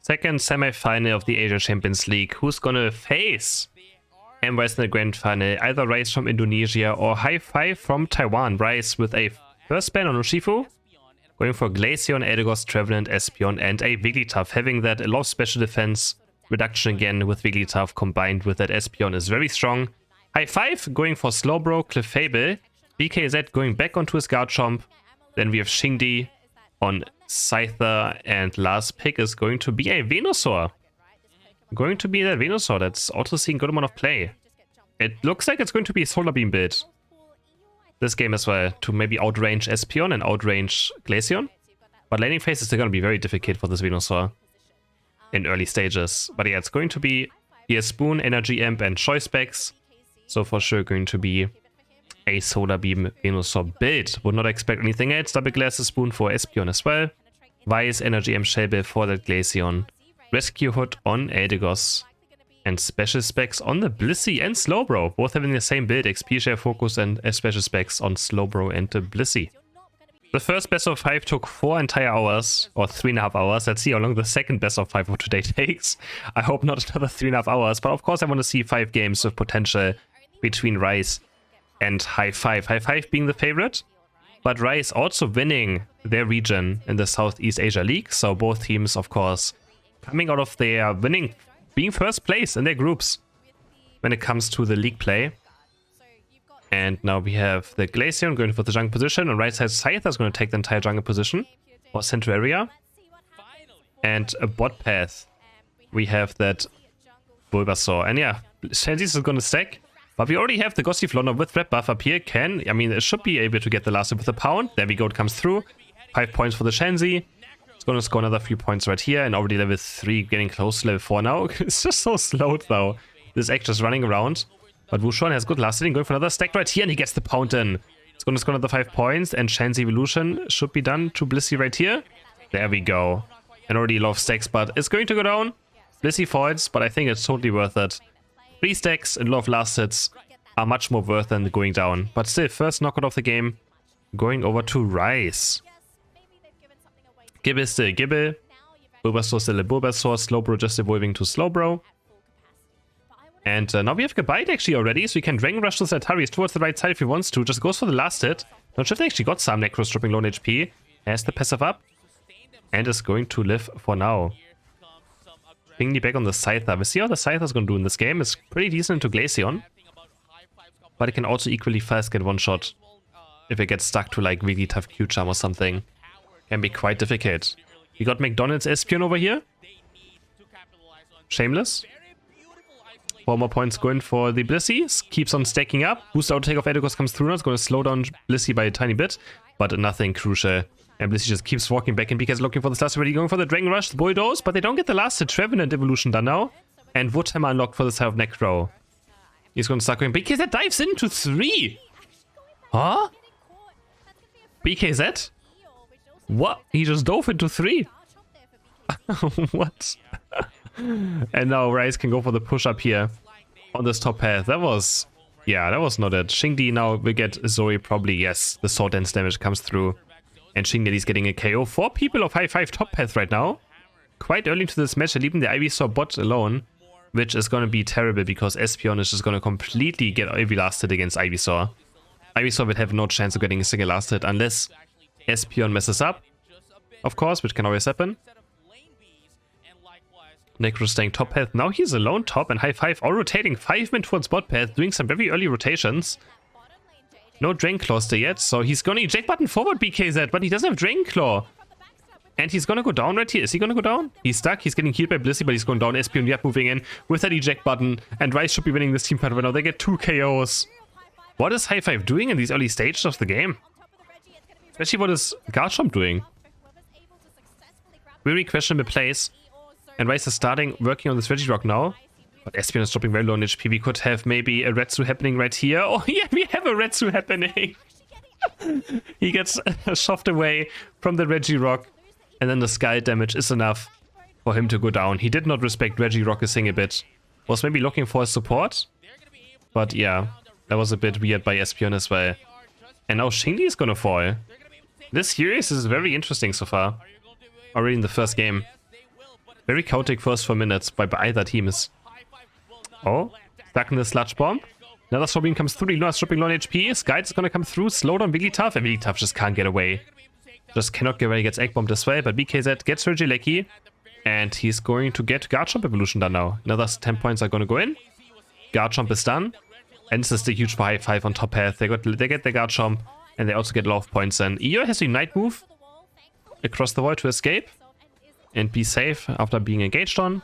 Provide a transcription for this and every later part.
Second semi-final of the Asia Champions League. Who's gonna face Rise in the grand final? Either Rise from Indonesia or Hi5 from Taiwan. Rise with a first ban on Urshifu, going for Glaceon, Eldegoss, Trevenant, Espeon, and a Wigglytuff. Having that a lot of special defense reduction again with Wigglytuff combined with that Espeon is very strong. Hi5 going for Slowbro, Clefable, BKZ going back onto his Garchomp. Then we have Shingdi on Scyther, and last pick is going to be a Venusaur. Going to be that Venusaur that's also seeing good amount of play. It looks like it's going to be a Solar Beam build this game as well, to maybe outrange Espeon and outrange Glaceon. But laning phase is still going to be very difficult for this Venusaur in early stages. But yeah, it's going to be here Spoon, Energy Amp, and Choice Specs. So for sure going to be a Solar Beam Venusaur build. Would not expect anything else. Double Glasses Spoon for Espeon as well. Vice, Energy Amp, Shell Bell for that Glaceon. Rescue Hood on Eldegoss. And Special Specs on the Blissey and Slowbro. Both having the same build, XP share focus and Special Specs on Slowbro and the Blissey. The first best of 5 took 4 entire hours, or 3.5 hours. Let's see how long the second best of 5 of today takes. I hope not another 3.5 hours, but of course I want to see 5 games with potential between Rise and Hi5. Hi5 being the favorite, but Rise also winning their region in the Southeast Asia League. So both teams, of course, coming out of their winning, being first place in their groups when it comes to the league play. And now we have the Glaceon going for the jungle position. On right side, Scyther is going to take the entire jungle position or central area. And a bot path, we have that Bulbasaur. And yeah, Shanties is going to stack. But we already have the Gossifleur with red buff up here. It should be able to get the last hit with a pound. There we go, it comes through. 5 points for the Shanzi. It's going to score another few points right here. And already level 3, getting close to level 4 now. It's just so slow though. This Egg just running around. But Wushon has good last hitting, going for another stack right here. And he gets the pound in. It's going to score another 5 points. And Shanzi Evolution should be done to Blissey right here. There we go. And already a lot of stacks, but it's going to go down. Blissey falls, but I think it's totally worth it. 3 stacks and a lot of last hits are much more worth than going down. But still, first knockout of the game, going over to Rise. Gibble still Gibble. Bulbasaur still a Bulbasaur. Slowbro just evolving to Slowbro. And now we have Gabite actually already, so he can Dragon Rush those Ataris towards the right side if he wants to. Just goes for the last hit. Not sure if they actually got some Necros dropping low on HP. Has the passive up. And is going to live for now. Pinging back on the Scyther. We see how the Scyther is going to do in this game. It's pretty decent to Glaceon. But it can also equally fast get one shot. If it gets stuck to like really tough Q-Charm or something. Can be quite difficult. We got McDonald's Espeon over here. Shameless. 4 more points going for the Blissey. Keeps on stacking up. Boost auto take of Eldegoss comes through now. It's going to slow down Blissey by a tiny bit. But nothing crucial. And Blissey just keeps walking back in because looking for the last already, going for the Dragon Rush, the Bulldoze, but they don't get the last hit. Trevenant Evolution done now. And Woodhammer unlocked for the side of Necro. He's going to start going. BKZ dives into 3. Huh? BKZ? What? He just dove into 3. What? And now Rise can go for the push up here on this top path. That was... yeah, that was not it. Shingdi now will get Zoe probably. Yes, the sword dance damage comes through. And Shingdi is getting a KO. 4 people of Hi5 top path right now. Quite early into this match, leaving the Ivysaur bot alone. Which is going to be terrible because Espeon is just going to completely get every last hit against Ivysaur. Ivysaur would have no chance of getting a single last hit unless Espeon messes up. Of course, which can always happen. Necro staying top path. Now he's alone top and Hi5 all rotating 5 men towards bot path, doing some very early rotations. No Drain Claw still yet, so he's going to eject button forward BKZ, but he doesn't have Drain Claw. And he's going to go down right here. Is he going to go down? He's stuck. He's getting healed by Blissey, but he's going down. Espeon yet moving in with that eject button. And Rise should be winning this team fight right now. They get 2 KOs. What is Hi5 doing in these early stages of the game? Especially what is Garchomp doing? Very questionable plays. And Rise is starting working on this Regirock now. But Espeon is dropping very low on HP. We could have maybe a Retsu happening right here. Oh yeah, we have a Retsu happening. He gets shoved away from the Regirock. And then the Sky damage is enough for him to go down. He did not respect Regirock a single bit. Was maybe looking for support. But yeah, that was a bit weird by Espeon as well. And now Shingdi is gonna fall. This series is very interesting so far. Already in the first game. Very chaotic first 4 minutes by either teams. Oh, stuck in the sludge bomb. Another slow beam comes through. Luna's dropping low on HP. Sky is gonna come through. Slowed on Wigglytuff, and Wigglytuff just can't get away. Just cannot get away. Gets egg bombed this way, but BKZ gets Regieleki, and he's going to get Garchomp evolution done now. Another 10 points are gonna go in. Garchomp is done, and this is the huge for Hi5 on top path. They get the Garchomp, and they also get a lot of points in. Io has a Unite move across the void to escape and be safe after being engaged on.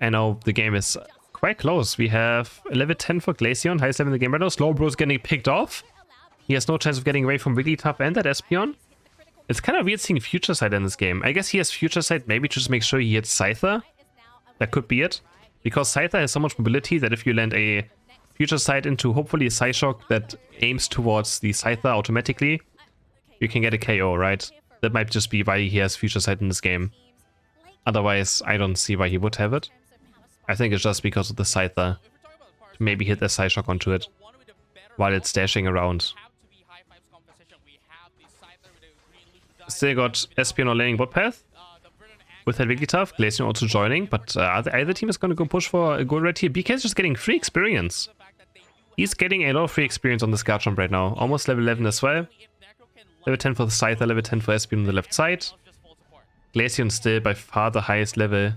And now the game is quite close. We have level 10 for Glaceon, highest level in the game right now. Slowbro's getting picked off. He has no chance of getting away from Wigglytuff and that Espeon. It's kind of weird seeing Future Sight in this game. I guess he has Future Sight maybe to just make sure he hits Scyther. That could be it. Because Scyther has so much mobility that if you land a Future Sight into hopefully a Psyshock that aims towards the Scyther automatically, you can get a KO, right? That might just be why he has Future Sight in this game. Otherwise, I don't see why he would have it. I think it's just because of the Scyther. To maybe hit a Psyshock onto it while it's dashing around. Still got Espeon on laning bot path with that Wigglytuff. Glaceon also joining, but either team is going to go push for a gold red here. BK is just getting free experience. He's getting a lot of free experience on this Garchomp right now. Almost level 11 as well. Level 10 for the Scyther, level 10 for Espeon on the left side. Glaceon still by far the highest level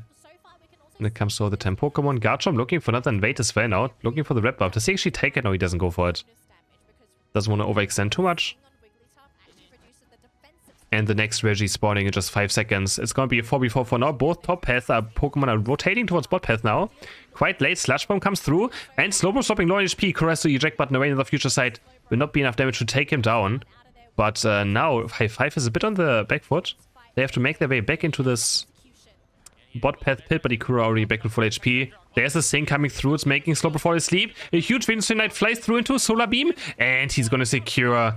when it comes to all the 10 Pokemon. Garchomp looking for another invade as well now. Looking for the red buff. Does he actually take it? No, he doesn't go for it. Doesn't want to overextend too much. And the next Reggie spawning in just 5 seconds. It's going to be a 4v4 for now. Both top paths Pokemon are rotating towards bot path now. Quite late. Sludge Bomb comes through. And Slowbro stopping low on HP. Caress the eject button away in the Future Sight. Will not be enough damage to take him down. But now Hi5 is a bit on the back foot. They have to make their way back into this bot path pit, but Ikura already back to full HP. There's a thing coming through. It's making Slowbro fall asleep. A huge Venus Knight flies through into a Solar Beam. And he's going to secure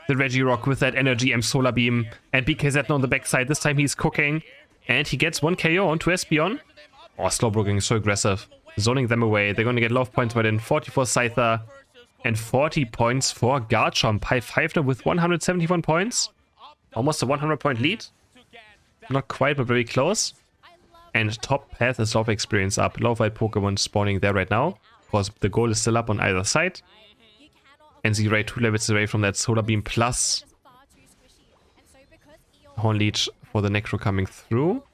the Regirock with that Energy M Solar Beam. And BKZ on the backside. This time he's cooking. And he gets 1 KO onto Espeon. Oh, Slowbro getting so aggressive. Zoning them away. They're going to get a lot of points by then. 44 Scyther. And 40 points for Garchomp. Hi5 now with 171 points. Almost a 100 point lead. Not quite, but very close. And top path is love experience up. Love white Pokemon spawning there right now. Of course, the goal is still up on either side. And Zero 2 levels away from that Solar Beam plus Horn Leech for the Necro coming through.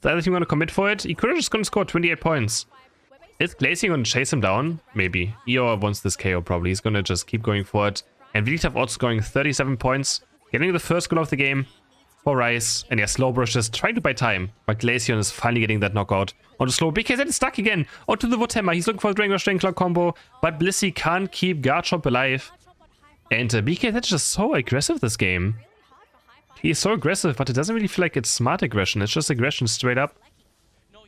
The other team going to commit for it. Ikura just going to score 28 points. Is Glaceon going to chase him down? Maybe. Eeyore wants this KO probably. He's going to just keep going for it. And Wigglytuff also scoring 37 points. Getting the first goal of the game for Rice. And yeah, Slowbro is just trying to buy time. But Glaceon is finally getting that knockout. Onto Slow. BKZ is stuck again. Onto the Woodhammer. He's looking for a Dragon Rush Dragon Claw combo. But Blissey can't keep Garchomp alive. And BKZ is just so aggressive this game. He is so aggressive, but it doesn't really feel like it's smart aggression. It's just aggression straight up.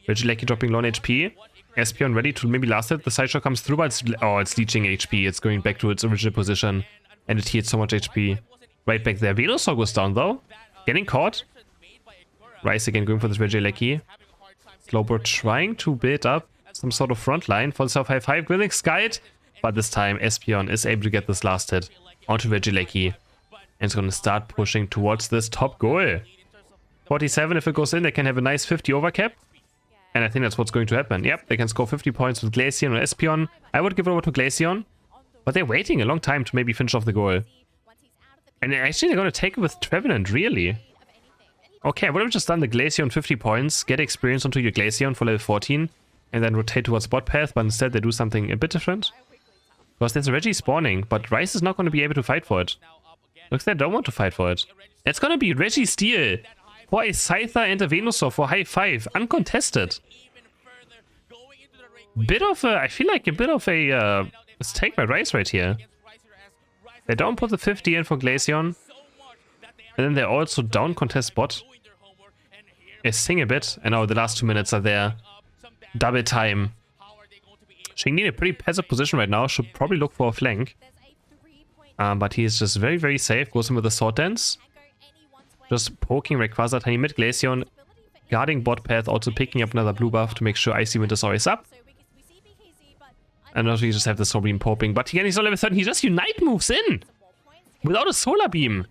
Regieleki dropping low on HP. Espeon ready to maybe last hit. The Sideshow comes through, but it's leeching HP. It's going back to its original position. And it heals so much HP. Right back there. Venusaur goes down though. Getting caught. Rice again going for this Regieleki. Slowbro trying to build up some sort of front line for the South Hi5. Grilling Skyed. But this time Espeon is able to get this last hit onto Regieleki. And it's going to start pushing towards this top goal. 47 if it goes in. They can have a nice 50 overcap. And I think that's what's going to happen. Yep, they can score 50 points with Glaceon or Espeon. I would give it over to Glaceon. But they're waiting a long time to maybe finish off the goal. And actually they're going to take it with Trevenant, really. Okay, I would have just done the Glaceon 50 points. Get experience onto your Glaceon for level 14. And then rotate towards bot path. But instead they do something a bit different. Because there's a Reggie spawning. But Rice is not going to be able to fight for it. Looks like they don't want to fight for it. It's going to be Reggie Steal. For a Scyther and a Venusaur for Hi5. Uncontested. Bit of a... I feel like a bit of a... mistake by Rice right here. They don't put the 50 in for Glaceon. And then they also down contest bot. They sing a bit. And now the last 2 minutes are there. Double time. Xingni in a pretty passive position right now. Should probably look for a flank. But he's just very, very safe. Goes in with the Sword Dance. Just poking Rayquaza, tiny mid Glaceon, guarding bot path, also picking up another blue buff to make sure Icy Wind is always up. And also you just have the Solar Beam popping, but again he's on level 13, he just Unite moves in! Without a Solar Beam!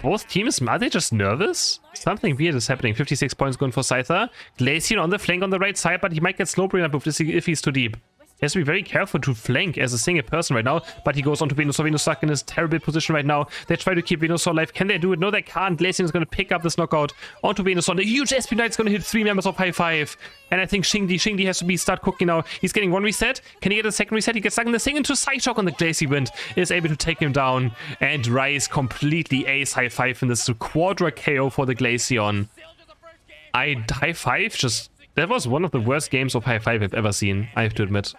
both teams, are they just nervous? Something weird is happening. 56 points going for Scyther. Glacian on the flank on the right side, but he might get slow brain up if he's too deep. He has to be very careful to flank as a single person right now, but he goes on to Venusaur. Venusaur in his terrible position right now. They try to keep Venusaur alive. Can they do it? No, they can't. Glacian is going to pick up this knockout onto Venusaur. The huge SP Knight is going to hit 3 members of Hi5. And I think Shingdi has to start cooking now. He's getting 1 reset. Can he get a second reset? He gets stuck in the thing into Psyshock on the Glacier Wind. Is able to take him down. And Rise completely ace Hi5 in this quadra KO for the Glaceon. Hi5 just... That was one of the worst games of Hi5 I've ever seen, I have to admit.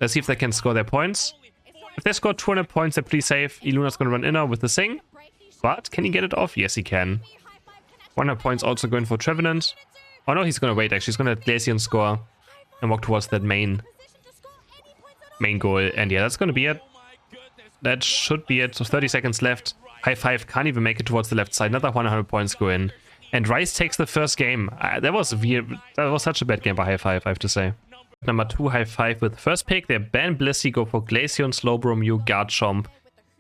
Let's see if they can score their points. If they score 200 points, they're pretty safe. Iluna's going to run inner with the Sing. But can he get it off? Yes, he can. 100 points also going for Trevenant. Oh no, he's going to wait actually. He's going to let Glacian score and walk towards that main goal. And yeah, that's going to be it. That should be it. So 30 seconds left. Hi5 can't even make it towards the left side. Another 100 points go in. And Rise takes the first game. That was weird. That was such a bad game by Hi5, I have to say. Number 2, Hi5 with the first pick. They ban Blissey, go for Glaceon, Slowbro, Mew, Garchomp,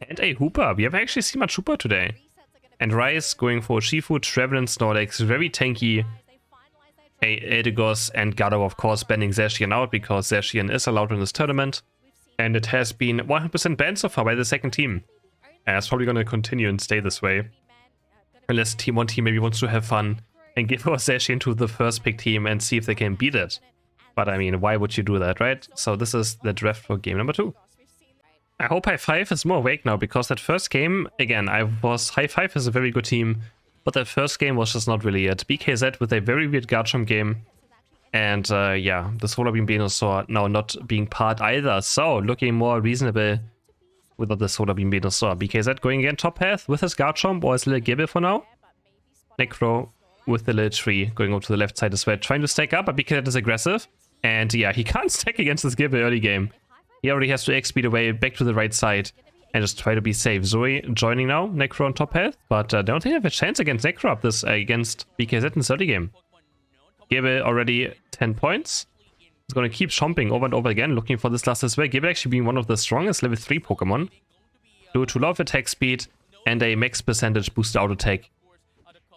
and a Hooper. We haven't actually seen much Hooper today. And Rise going for Shifu, Trevenant, Snorlax, very tanky. A Eldegoss and Gardevoir, of course, banning Zacian out because Zacian is allowed in this tournament. And it has been 100% banned so far by the second team. And it's probably going to continue and stay this way. Unless one team maybe wants to have fun and give our Zacian to the first pick team and see if they can beat it. But I mean, why would you do that, right? So this is the draft for game number 2. I hope Hi5 is more awake now, because that first game, again, Hi5 is a very good team, but that first game was just not really it. BKZ with a very weird Garchomp game. And yeah, the Solar Beam Venusaur now not being part either. So looking more reasonable without the Solar Beam Venusaur. BKZ going again top path with his Garchomp or his little Gibble for now. Necro with the little tree going over to the left side as well, trying to stack up, but BKZ is aggressive. And yeah, he can't stack against this Gibble early game. He already has to X-speed away back to the right side and just try to be safe. Zoe joining now, Necro on top path, but I don't think they have a chance against Necro up this against BKZ in this early game. Gibble already 10 points. He's going to keep chomping over and over again, looking for this last as well. Gibble actually being one of the strongest level 3 Pokemon. Due to lot of attack speed and a max percentage boosted auto attack.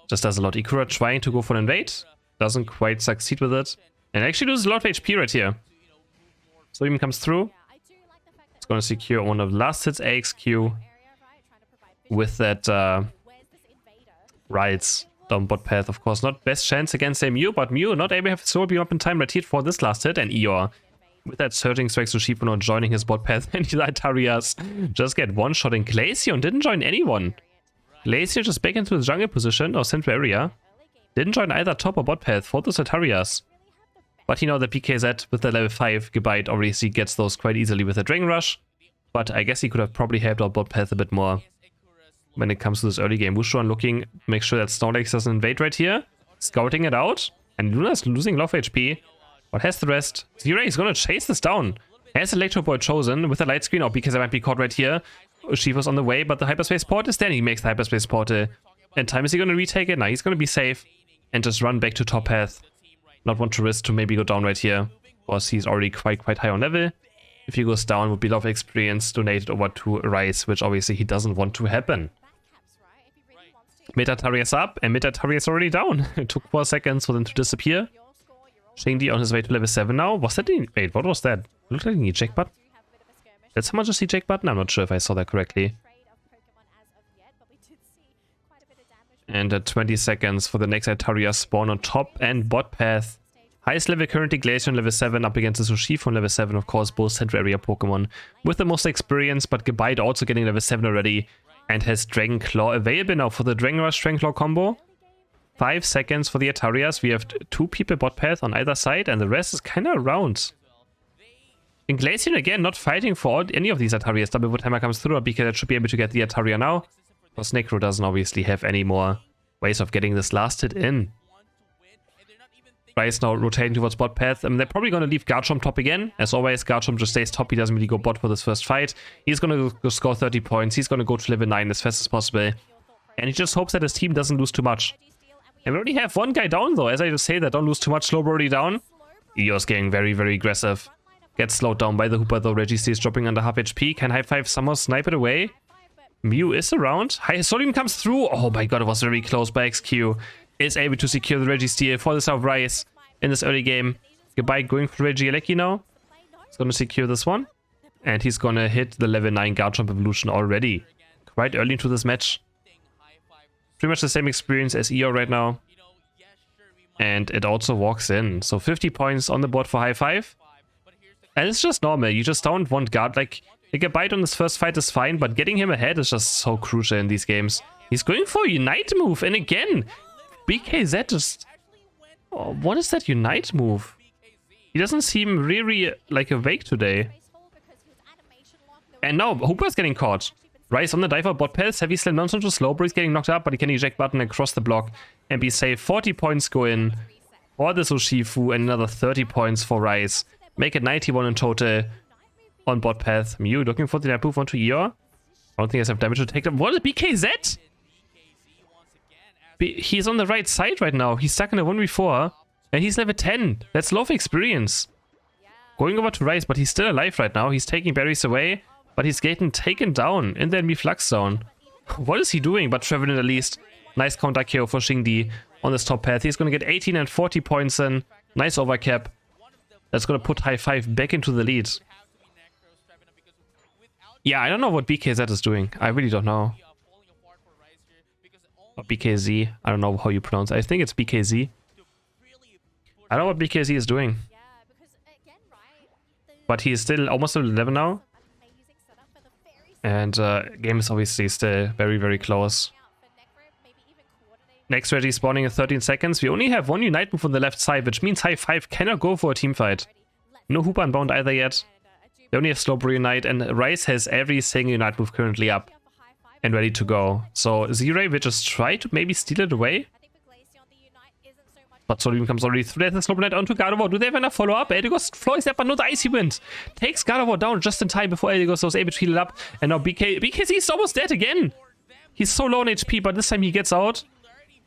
Just does a lot. Ikura trying to go for an invade. Doesn't quite succeed with it. And actually loses a lot of HP right here. So even comes through. It's going to secure one of the last hits, AXQ. With that Rides down bot path, of course. Not best chance against a Mew, but Mew not able to have Soul Beam up in time right here for this last hit. And Eeyore with that Surging Strikes to Shifu not joining his bot path. And these Altarias just get one shot. And Glaceon didn't join anyone. Glaceon just back into the jungle position or central area. Didn't join either top or bot path for those Altarias. But you know that PKZ with the level 5 Gebite obviously gets those quite easily with a Dragon Rush. But I guess he could have probably helped out bot path a bit more when it comes to this early game. Wushuan looking, make sure that Snorlax doesn't invade right here. Scouting it out. And Luna's losing a lot of HP. But has the rest. Zira is going to chase this down. Has Electro Ball chosen with a light screen. Oh, because I might be caught right here. Shifu's on the way, but the Hyperspace Portal is there. He makes the Hyperspace Portal. And time is he going to retake it? Nah, he's going to be safe. And just run back to top path. Not want to risk to maybe go down right here. Because he's already quite high on level. If he goes down, would be a lot of experience donated over to Rise, which obviously he doesn't want to happen. Mid-Altarias up, and Mid-Altarias already down. It took 4 seconds for them to disappear. Shingdi on his way to level 7 now. Was that the... Wait, what was that? It looked like an eject button. Did someone just eject button? I'm not sure if I saw that correctly. And 20 seconds for the next Altarias spawn on top and bot path. Highest level currently Glaceon level 7 up against the Sushifu on level 7, of course, both central area Pokemon with the most experience, but Gebite also getting level 7 already and has Dragon Claw available now for the Dragon Rush Dragon Claw combo. 5 seconds for the Altarias. We have 2 people bot path on either side and the rest is kind of around. And Glaceon again not fighting for any of these Altarias. Double Wood Hammer comes through because it should be able to get the Altaria now. Because Necro doesn't obviously have any more ways of getting this last hit in. Rise now rotating towards bot path. They're probably going to leave Garchomp top again. As always, Garchomp just stays top. He doesn't really go bot for this first fight. He's going to score 30 points. He's going to go to level 9 as fast as possible. And he just hopes that his team doesn't lose too much. And we already have one guy down though. As I just say that, don't lose too much. Slowbro already down. Eeyore's getting very aggressive. Gets slowed down by the Hooper though. Reggie stays dropping under half HP. Can Hi5 somehow snipe it away? Mew is around. Solim comes through. Oh my god, it was very close by XQ. Is able to secure the Registeel for the South Rise in this early game. Goodbye, going for Regieleki now. He's gonna secure this one. And he's gonna hit the level 9 Garchomp evolution already. Quite early into this match. Pretty much the same experience as Eeyore right now. And it also walks in. So 50 points on the board for Hi5. And it's just normal. You just don't want guard. Like a bite on this first fight is fine, but getting him ahead is just so crucial in these games. He's going for a Unite move. And again, BKZ just... Oh, what is that Unite move? He doesn't seem really like awake today. And now Hooper's getting caught. Rice on the dive for bot path. Heavy Slam Nonsense to Slowbro. He's getting knocked up, but he can eject button across the block and be safe. 40 points go in for this Urshifu and another 30 points for Rice. Make it 91 in total on bot path. Mew looking for the net move onto Eeyore. I don't think he has enough damage to take them. What is BKZ? He's on the right side right now. He's stuck in a 1v4 and he's level 10. That's low experience. Going over to Rice, but he's still alive right now. He's taking berries away, but he's getting taken down in the enemy flux zone. What is he doing? But Trevenant at least. Nice counter KO for Xingdi on this top path. He's going to get 18 and 40 points in. Nice overcap. That's going to put Hi5 back into the lead. Yeah, I don't know what BKZ is doing. I really don't know. Or BKZ. I don't know how you pronounce it. I think it's BKZ. I don't know what BKZ is doing. But he is still almost level 11 now. And game is obviously still very, very close. Next Reggie spawning in 13 seconds. We only have one Unite move on the left side, which means Hi5 cannot go for a team fight. No Hooper Unbound either yet. They only have Slowbro Unite, and Rice has every single Unite move currently up and ready to go. So Z-Ray will just try to maybe steal it away. But Solim comes already through. There's a Slowbro Unite onto Gardevoir. Do they have enough follow-up? Eldegoss floors that, but no, the Icy Wind takes Gardevoir down just in time before Eldegoss was able to heal it up. And now BKZ is almost dead again. He's so low on HP, but this time he gets out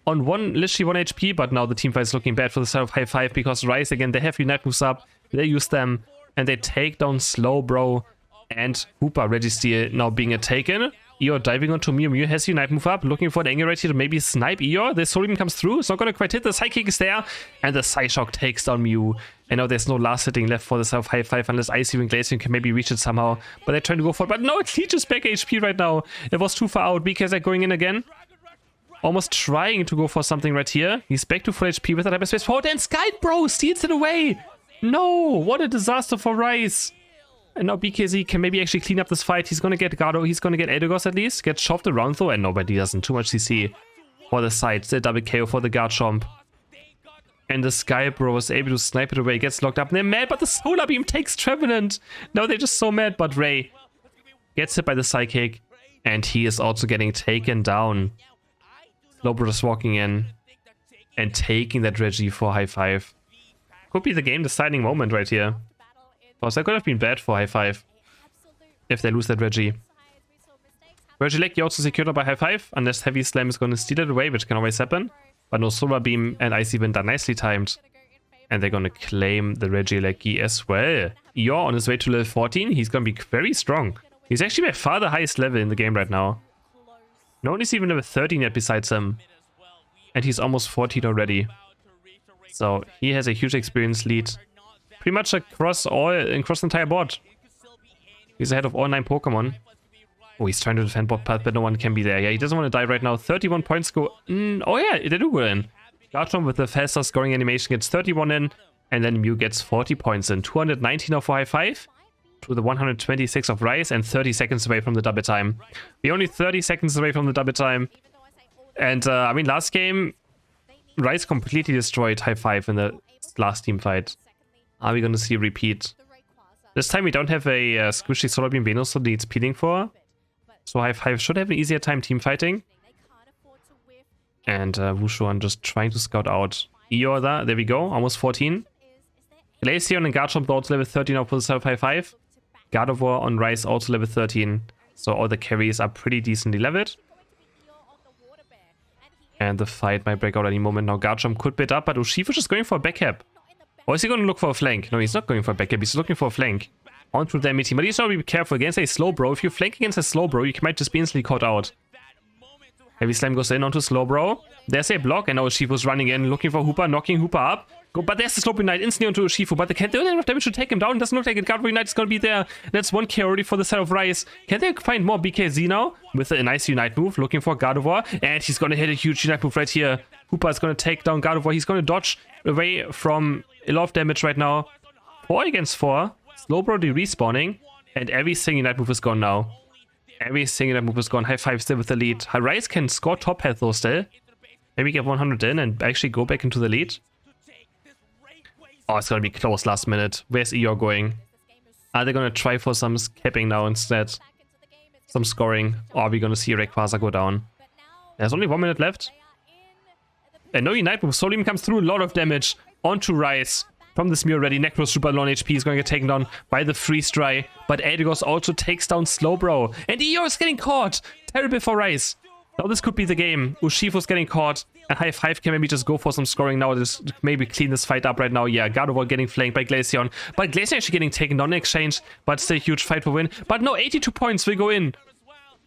on literally 1 HP. But now the teamfight is looking bad for the side of Hi5 because Rice, again, they have Unite moves up. They use them and they take down Slowbro and Hooper. Registeel now being taken. Eeyore diving onto Mew. Mew has Unite move up, looking for an angle right here to maybe snipe Eeyore. The Solim comes through. It's not going to quite hit. The Psychic is there. And the Psyshock takes down Mew. And now there's no last hitting left for the side of Hi5 unless Icy Wind Glaceon can maybe reach it somehow. But they're trying to go for it. But no, it leeches back HP right now. It was too far out. BKZ going in again. Almost trying to go for something right here. He's back to full HP with that hyperspace forward. And Skybro steals it away. No, what a disaster for Rice. And now BKZ can maybe actually clean up this fight. He's going to get Gardo. He's going to get Eldegoss at least. Get chopped around though. And nobody doesn't. Too much CC for the side. Still double KO for the Garchomp. And the Skybro is able to snipe it away. Gets locked up. And they're mad, but the Solar Beam takes Trevenant. Now they're just so mad. But Ray gets hit by the Psychic. And he is also getting taken down. Slowbro is walking in. And taking that Reggie for Hi5. Could be the game deciding moment right here. Because that could have been bad for Hi5 if they lose that Reggie. Regieleki also secured by Hi5, unless Heavy Slam is going to steal it away, which can always happen. But no, Solar Beam and Icy Wind are nicely timed. And they're going to claim the Regieleki as well. Eeyore on his way to level 14, he's going to be very strong. He's actually by far the highest level in the game right now. No one is even level 13 yet besides him. And he's almost 14 already. So he has a huge experience lead. Pretty much across the entire board. He's ahead of all 9 Pokemon. Oh, he's trying to defend bot path, but no one can be there. Yeah, he doesn't want to die right now. 31 points go. Oh yeah, they do go in. Garchomp with the faster scoring animation gets 31 in. And then Mew gets 40 points in. 219 now for Hi5. To the 126 of Rice and 30 seconds away from the double time. We're only 30 seconds away from the double time. And I mean, last game, Rice completely destroyed Hi5 in the last team fight. Are we going to see a repeat? This time we don't have a squishy Solar Beam Venusaur needs peeling for. So Hi5 should have an easier time team fighting. And Wushuan just trying to scout out Eeyore. There we go, almost 14. Glaceon and Garchomp also level 13 now for the side of Hi5. Gardevoir on Rice also level 13. So all the carries are pretty decently leveled. And the fight might break out any moment. Now Garchomp could bid up, but Urshifu is just going for a back cap. Or is he going to look for a flank? No, he's not going for a back cap. He's looking for a flank. onto the enemy team. But you still be careful against a slow bro. If you flank against a slow bro, you might just be instantly caught out. Heavy Slam goes in onto slow bro. There's a block, and now Urshifu's running in, looking for Hooper, knocking Hooper up. But there's the Slope Unite instantly onto Urshifu, but they can't do enough damage to take him down. It doesn't look like it. Guard Unite is going to be there. That's 1k already for the side of Rice. Can they find more BKZ now? With a nice Unite move, looking for Gardevoir. And he's going to hit a huge Unite move right here. Hooper is going to take down Gardevoir. He's going to dodge away from a lot of damage right now. 4 against 4. Slowbro respawning. And every single Unite move is gone now. Every single Unite move is gone. Hi5 still with the lead. Rice can score top health though still. Maybe get 100 in and actually go back into the lead. Oh, it's gonna be close last minute. Where's Eeyore going? Are they gonna try for some capping now instead? Some scoring? Or are we gonna see Rayquaza go down? There's only 1 minute left. And no Unite move. Solim comes through. A lot of damage onto Rice. From this mirror already. Necro super low on HP is going to get taken down by the Freeze Dry. But Eldegoss also takes down Slowbro. And Eeyore is getting caught. Terrible for Rice. Now this could be the game. Urshifu's getting caught. And Hi5 can maybe just go for some scoring now. Just maybe clean this fight up right now. Yeah, Gardevoir getting flanked by Glaceon. But Glaceon actually getting taken down in exchange. But still a huge fight for win. But no, 82 points will go in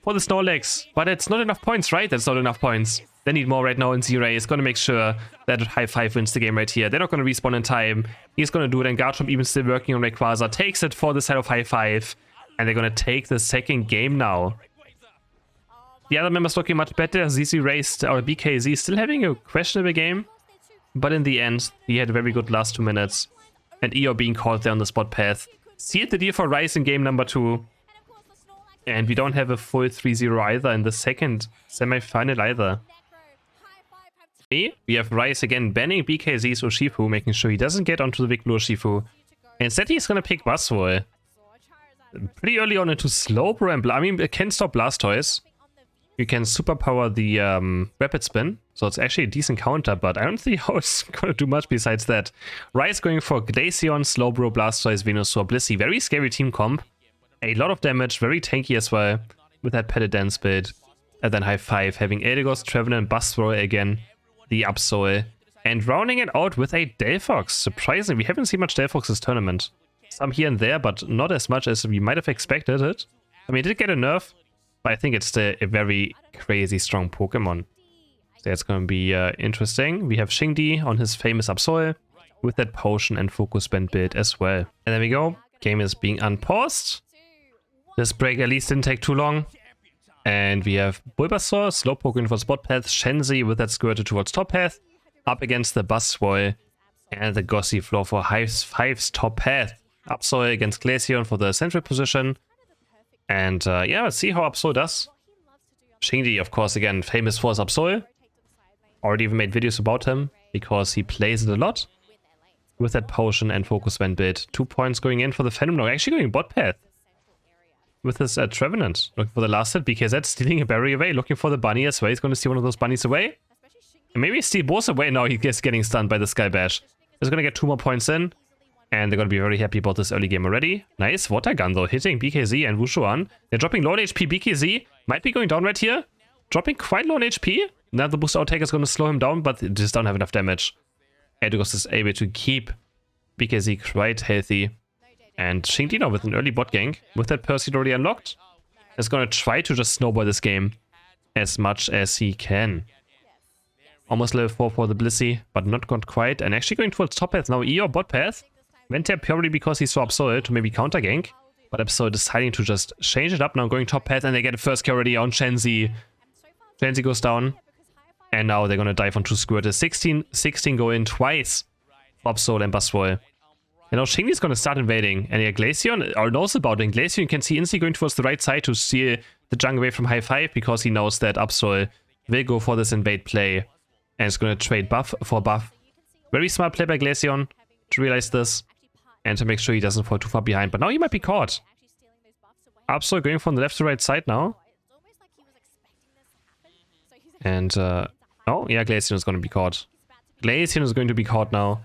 for the Snorlax. But it's not enough points, right? That's not enough points. They need more right now, and Z-Ray is going to make sure that Hi5 wins the game right here. They're not going to respawn in time. He's going to do it, and Garchomp even still working on Rayquaza. Takes it for the side of Hi5. And they're going to take the second game now. The other members looking much better. ZZ Race or BKZ still having a questionable game. But in the end, he had a very good last 2 minutes. And Eeyore being caught there on the spot path. Sealed the deal for Rice in game number 2. And we don't have a full 3-0 either in the second semi-final either. We have Rice again banning BKZ's Urshifu, making sure he doesn't get onto the big blue Urshifu. Instead, he's gonna pick Buzzwole. Pretty early on into Slowbro and I mean, it can stop Blastoise. You can superpower the Rapid Spin, so it's actually a decent counter, but I don't see how it's gonna do much besides that. Rice going for Glaceon, Slowbro, Blastoise, Venusaur, Blissey. Very scary team comp. A lot of damage, very tanky as well, with that Petted Dance build. And then Hi5 having Eldegoss, Trevenant, Buzzwole again. The Absol, and rounding it out with a Delphox. Surprisingly, we haven't seen much Delphox this tournament. Some here and there, but not as much as we might have expected it. I mean, it did get a nerf, but I think it's still a very crazy strong Pokemon. So that's going to be interesting. We have Xingdi on his famous Absol with that Potion and Focus Band build as well. And there we go. Game is being unpaused. This break at least didn't take too long. And we have Bulbasaur, Slowpoke in for spot path, Shenzi with that skirted towards top path, up against the Buzzwole, and the Gossifleur for Hi5's top path. Absol against Glaceon for the central position. And yeah, let's see how Absol does. Xingdi, of course, again, famous for his Absol. Already even made videos about him, because he plays it a lot. With that Potion and Focus Band build. 2 points going in for the Phantom Dog, actually going bot path. With his Trevenant, looking for the last hit, BKZ stealing a berry away, looking for the bunny as well. He's going to steal one of those bunnies away. And maybe steal both away. Now he gets getting stunned by the Sky Bash. He's going to get 2 more points in. And they're going to be very happy about this early game already. Nice Water Gun though, hitting BKZ and Wushuan. They're dropping low on HP. BKZ might be going down right here. Dropping quite low on HP. Now the boost outtake is going to slow him down, but it just don't have enough damage. Eldegoss is able to keep BKZ quite healthy. And Xingdi now with an early bot gank, with that Pursuit already unlocked, is going to try to just snowball this game as much as he can. Almost level 4 for the Blissey, but not quite. And actually going towards top path now. Eeyore bot path. Went there purely because he saw Absol to maybe counter gank. But Absol deciding to just change it up now, going top path, and they get a first kill already on Shenzi. Shenzi goes down. And now they're going to dive onto Squirtle. 16 go in twice for Absol and Buzzwole. And now Xingdi's going to start invading. And yeah, Glaceon knows about it. And Glaceon can see instantly going towards the right side to steal the jungle away from Hi5, because he knows that Absol will go for this invade play. And it's going to trade buff for buff. Very smart play by Glaceon to realize this. And to make sure he doesn't fall too far behind. But now he might be caught. Absol going from the left to right side now. And, oh, yeah, Glaceon is going to be caught. Glaceon is going to be caught now.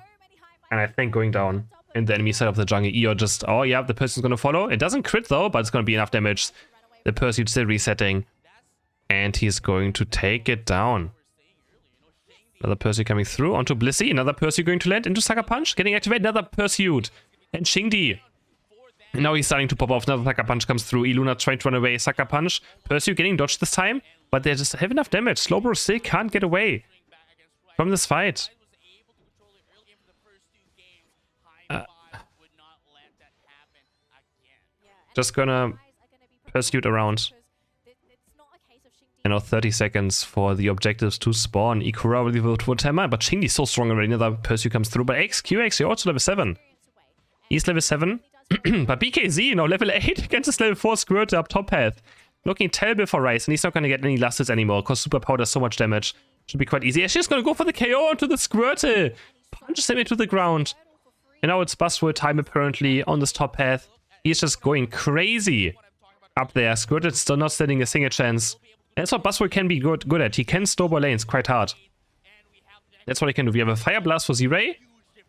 And I think going down in the enemy side of the jungle. Eeyore just, oh yeah, the person's going to follow. It doesn't crit though, but it's going to be enough damage. The Pursuit still resetting. And he's going to take it down. Another Pursuit coming through onto Blissey. Another Pursuit going to land into Sucker Punch. Getting activated. Another Pursuit. And Xingdi And now he's starting to pop off. Another Sucker Punch comes through. Iluna trying to run away. Sucker Punch. Perseus getting dodged this time. But they just have enough damage. Slowbro still can't get away from this fight. Just gonna pursue around. And now 30 seconds for the objectives to spawn. Ikura will be Tema, but Shindy's so strong already. Another Perseus comes through. But XQ actually also level 7. He's level 7. But BKZ, you know, level 8 against this level 4 Squirtle up top path. Looking terrible for Rice, and he's not going to get any losses anymore because Superpower does so much damage. Should be quite easy. She's just going to go for the KO onto the Squirtle. Punches him into the ground. And now it's Buzzword time apparently on this top path. He's just going crazy up there. Squirtle's still not standing a single chance. That's what Buzzword can be good at. He can snowball lanes quite hard. That's what he can do. We have a Fire Blast for Z-Ray.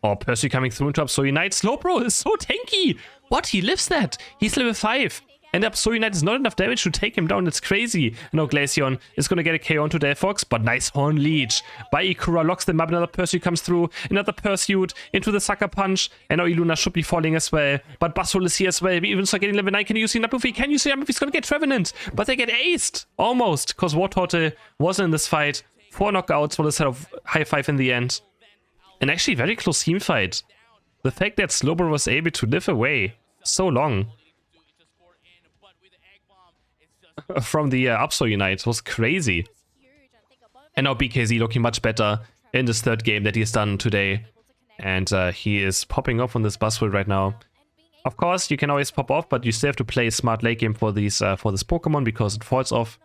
Oh, Percy coming through into Upso Unite. Slowbro is so tanky. What? He lives that. He's level 5. And Upso Unite is not enough damage to take him down. It's crazy. No, Glaceon is going to get a KO onto Delphox, but nice Horn Leech by Ikura. Locks them up. Another Percy comes through. Another Pursuit into the Sucker Punch. And now Iluna should be falling as well. But Buzzwole is here as well. We even start getting level 9. Can you use enough? Can you see him? He's going to get Trevenant. But they get aced. Almost. Because Wartortle wasn't in this fight. 4 knockouts for the set of Hi5 in the end. And actually very close team fight. The fact that Slowbro was able to live away so long from the Upso Unite was crazy. And now BKZ looking much better in this third game that he's done today. And he is popping off on this Buzzword right now. Of course, you can always pop off, but you still have to play a smart late game for these for this Pokemon because it falls off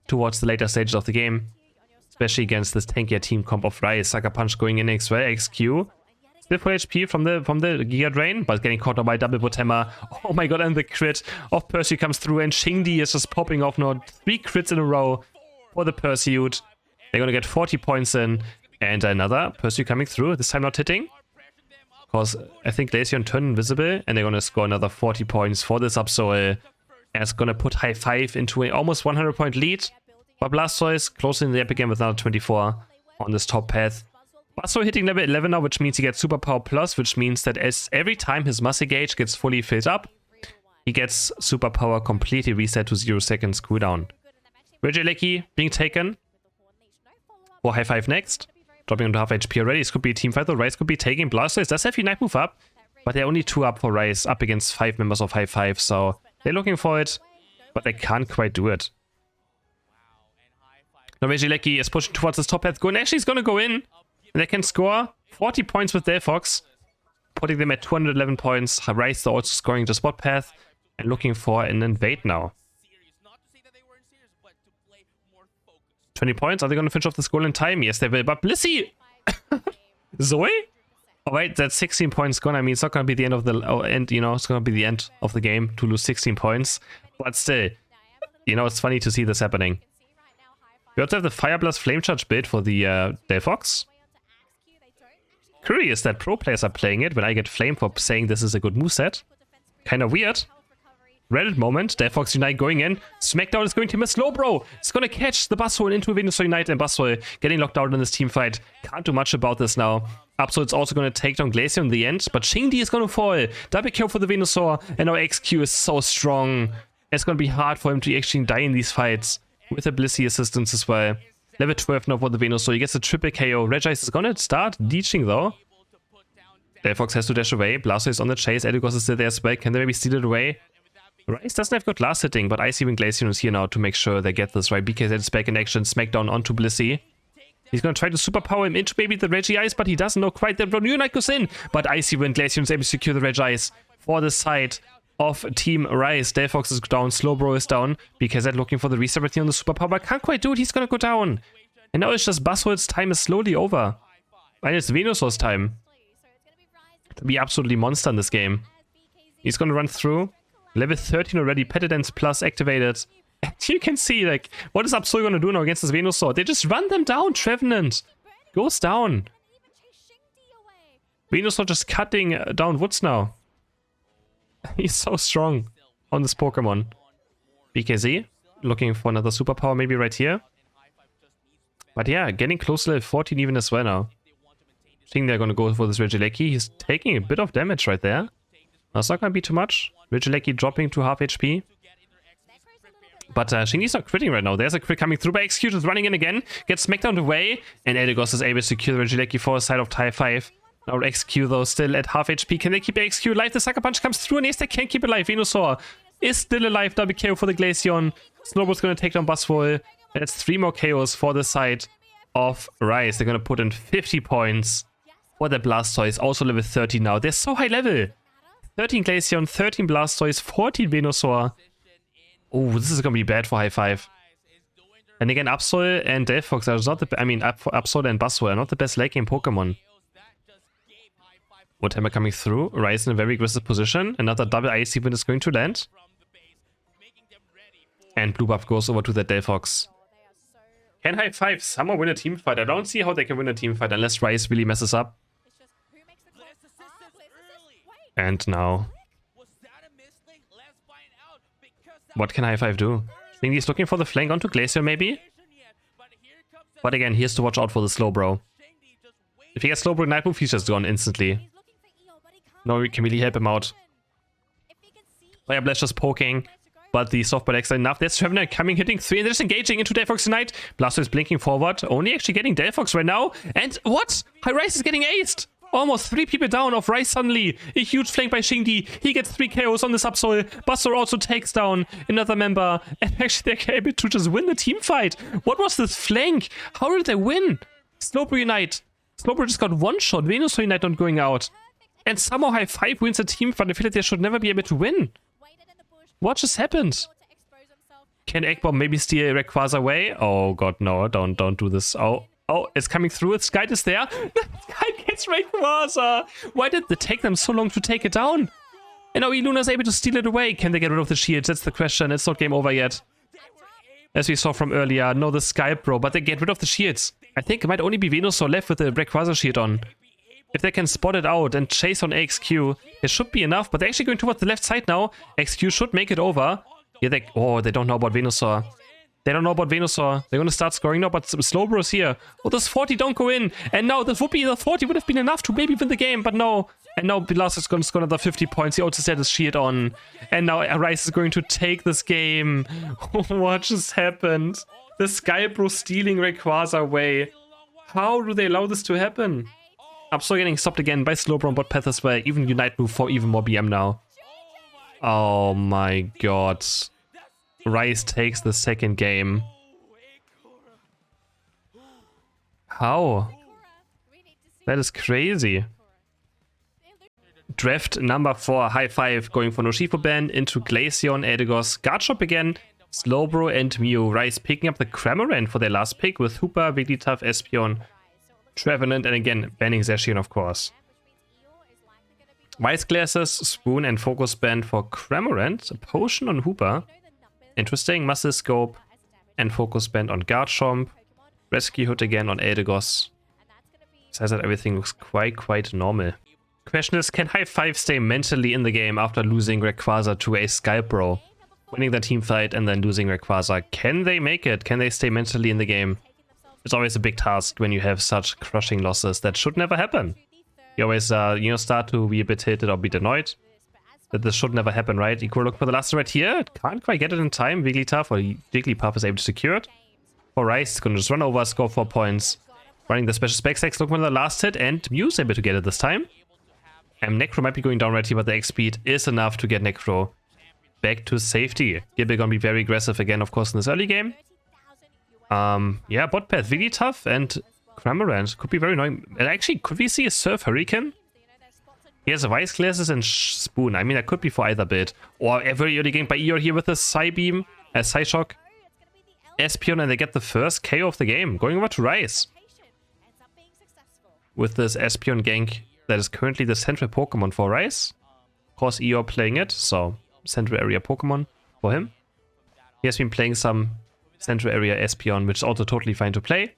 towards the later stages of the game. Especially against this tankier team comp of Rice. Sucker Punch going in as well. XQ. Still full HP from the Giga Drain, but getting caught up by double Botema. Oh my god, and the crit of Perseus comes through, and Shingdi is just popping off now. 3 crits in a row for the Pursuit. They're gonna get 40 points in, and another Perseus coming through. This time not hitting. Because I think Glaceon turned invisible, and they're gonna score another 40 points for this Upsoil. And it's gonna put Hi5 into an almost 100 point lead. But Blastoise closing the epic game with another 24 on this top path. Blastoise hitting level 11 now, which means he gets Superpower Plus, which means that every time his muscle gauge gets fully filled up, he gets Superpower completely reset to 0 seconds cooldown. Regieleki being taken for Hi5 next. Dropping into half HP already. This could be a team fight, though. Rice could be taking Blastoise. Does have Unite move up, but they're only 2 up for Rice, up against 5 members of Hi5, so they're looking for it, but they can't quite do it. Now Regieleki is pushing towards his top path. Going, actually, he's going to go in. And they can score 40 points with Delphox, putting them at 211 points. Rice also scoring the spot path and looking for an invade now. 20 points. Are they going to finish off the goal in time? Yes, they will. But Blissey! Zoe? Alright, that's 16 points gone. I mean, it's not going to be the end of the end, you know, it's going to be the end of the game to lose 16 points. But still, you know, it's funny to see this happening. We also have the Fire Blast Flame Charge build for the Delphox. Curious that pro players are playing it when I get flamed for saying this is a good moveset. Kinda weird. Reddit moment. Delphox Unite going in. Smackdown is going to miss Slowbro. It's gonna catch the Buzzwole into Venusaur Unite, and Buzzwole getting locked out in this team fight. Can't do much about this now. Upso it's also gonna take down Glaceon in the end, but Shingdi is gonna fall. Double kill for the Venusaur, and now XQ is so strong. It's gonna be hard for him to actually die in these fights. With a Blissey assistance as well. Level 12 now for the Venusaur. He gets a triple KO. Regice is gonna start leeching though. Delphox has to dash away. Blastoise is on the chase. Eldegoss is still there as well. Can they maybe steal it away? Rice doesn't have good last hitting, but Icy Wind Glaceon is here now to make sure they get this right. BKZ is back in action. Smackdown onto Blissey. He's gonna try to superpower him into maybe the Regice, but he doesn't know quite that Unite goes in. But Icy Wind Glaceon is able to secure the Regice for the side of Team Rice. Delphox is down, Slowbro is down, BKZ looking for the reset on the superpower, but can't quite do it. He's gonna go down. And now it's just Buzzwole's time is slowly over. And it's Venusaur's time to be absolutely monster in this game. He's gonna run through. Level 13 already, Petidance Plus activated. And you can see, like, what is Upso gonna do now against this Venusaur? They just run them down. Trevenant goes down. Venusaur just cutting down woods now. He's so strong on this Pokemon. BKZ looking for another superpower maybe right here. But yeah, getting close to level 14 even as well now. I think they're gonna go for this Regieleki. He's taking a bit of damage right there. That's not gonna be too much. Regieleki dropping to half HP. But Shingi's not critting right now. There's a crit coming through, but Execute is running in again. Gets smacked down the way. And Eldegoss is able to secure the Regieleki for the side of Hi5. Now Execute though still at half HP. Can they keep Execute alive? The Sucker Punch comes through and yes, they can keep it alive. Venusaur is still alive. Double KO for the Glaceon. Snowball's gonna take down Buzzwole. And it's 3 more KOs for the side of Rice. They're gonna put in 50 points for the Blastoise. Also level 30 now. They're so high level. 13 Glaceon, 13 Blastoise, 14 Venusaur. Oh, this is gonna be bad for Hi5. And again, Absol and Delphox are not the... Absol and Buzzwole are not the best late game Pokemon. Woodhammer coming through. Rice in a very aggressive position. Another double Icy Wind is going to land. And Blue Buff goes over to the Delphox. Can Hi5 somehow win a team fight? I don't see how they can win a team fight unless Rice really messes up. And now... what can Hi5 do? I think he's looking for the flank onto Glaceon maybe? But again, he has to watch out for the Slowbro. If he gets Slowbro Night Move, he's just gone instantly. No, we can really help him out. Fire Blast just poking. But the softball X enough. There's Trevenant coming, hitting 3, and they're just engaging into Delphox tonight. Blastoise blinking forward. Only actually getting Delphox right now. And what? Rice is getting aced. Almost 3 people down of Rice suddenly. A huge flank by Shingdi. He gets 3 KOs on the Subsoil. Buster also takes down another member. And actually they're able to just win the team fight. What was this flank? How did they win? Slowbro Unite. Slowbro just got one shot. Venusaur Unite not going out. And somehow Hi5 wins a team fight. I feel like they should never be able to win. What just happened? Can Eggbomb maybe steal Rayquaza away? Oh god, no, don't do this. Oh, it's coming through. Sky is there. Sky gets Rayquaza. Why did it take them so long to take it down? And now Iluna's able to steal it away. Can they get rid of the shields? That's the question. It's not game over yet. As we saw from earlier, no, the Sky Bro, but they get rid of the shields. I think it might only be Venusaur left with the Rayquaza shield on. If they can spot it out and chase on AXQ, it should be enough, but they're actually going towards the left side now. AXQ should make it over. Yeah, they don't know about Venusaur. They don't know about Venusaur. They're going to start scoring now, but Slowbro's here. Oh, this 40 don't go in. And now this would be the 40 would have been enough to maybe win the game, but no. And now Belas is going to score another 50 points. He also set his shield on. And now Rice is going to take this game. What just happened? The Skybro stealing Rayquaza away. How do they allow this to happen? I'm still getting stopped again by Slowbro on bot path as well. Even Unite move for even more BM now. Oh my god. Rice takes the second game. How? That is crazy. Draft number 4, Hi5 going for Urshifu ban into Glaceon, Eldegoss, Garchomp again, Slowbro and Mew. Rice picking up the Cramorant for their last pick with Hoopa, Wigglytuff, Espeon, Trevenant, and again banning Zacian of course. Wise Glasses, Spoon, and Focus Band for Cramorant. A Potion on Hoopa. Interesting. Muscle Scope and Focus Band on Garchomp. Rescue Hood again on Eldegoss. Besides that, everything looks quite normal. Question is, can Hi5 stay mentally in the game after losing Rayquaza to a Skybro? Winning the team fight and then losing Rayquaza. Can they make it? Can they stay mentally in the game? It's always a big task when you have such crushing losses. That should never happen. You always, start to be a bit tilted or be annoyed. That this should never happen, right? Equal look for the last right here. It can't quite get it in time. Wigglytuff or Jigglypuff is able to secure it. For Rice, it's going to just run over, score 4 points. Running the special spec stacks, looking for the last hit, and Mew's able to get it this time. And Necro might be going down right here, but the X speed is enough to get Necro back to safety. Gibble gonna be very aggressive again, of course, in this early game. Yeah, bot path, Wigglytuff and Cramorant could be very annoying. And actually, could we see a Surf Hurricane? He has Wise Glasses and Spoon. I mean, that could be for either bit. Or a very early game by Eeyore here with a Psybeam, a Psyshock, Espeon, and they get the first KO of the game. Going over to Rice. With this Espeon gank that is currently the central Pokemon for Rice. Of course, Eeyore playing it, so central area Pokemon for him. He has been playing some central area Espeon, which is also totally fine to play.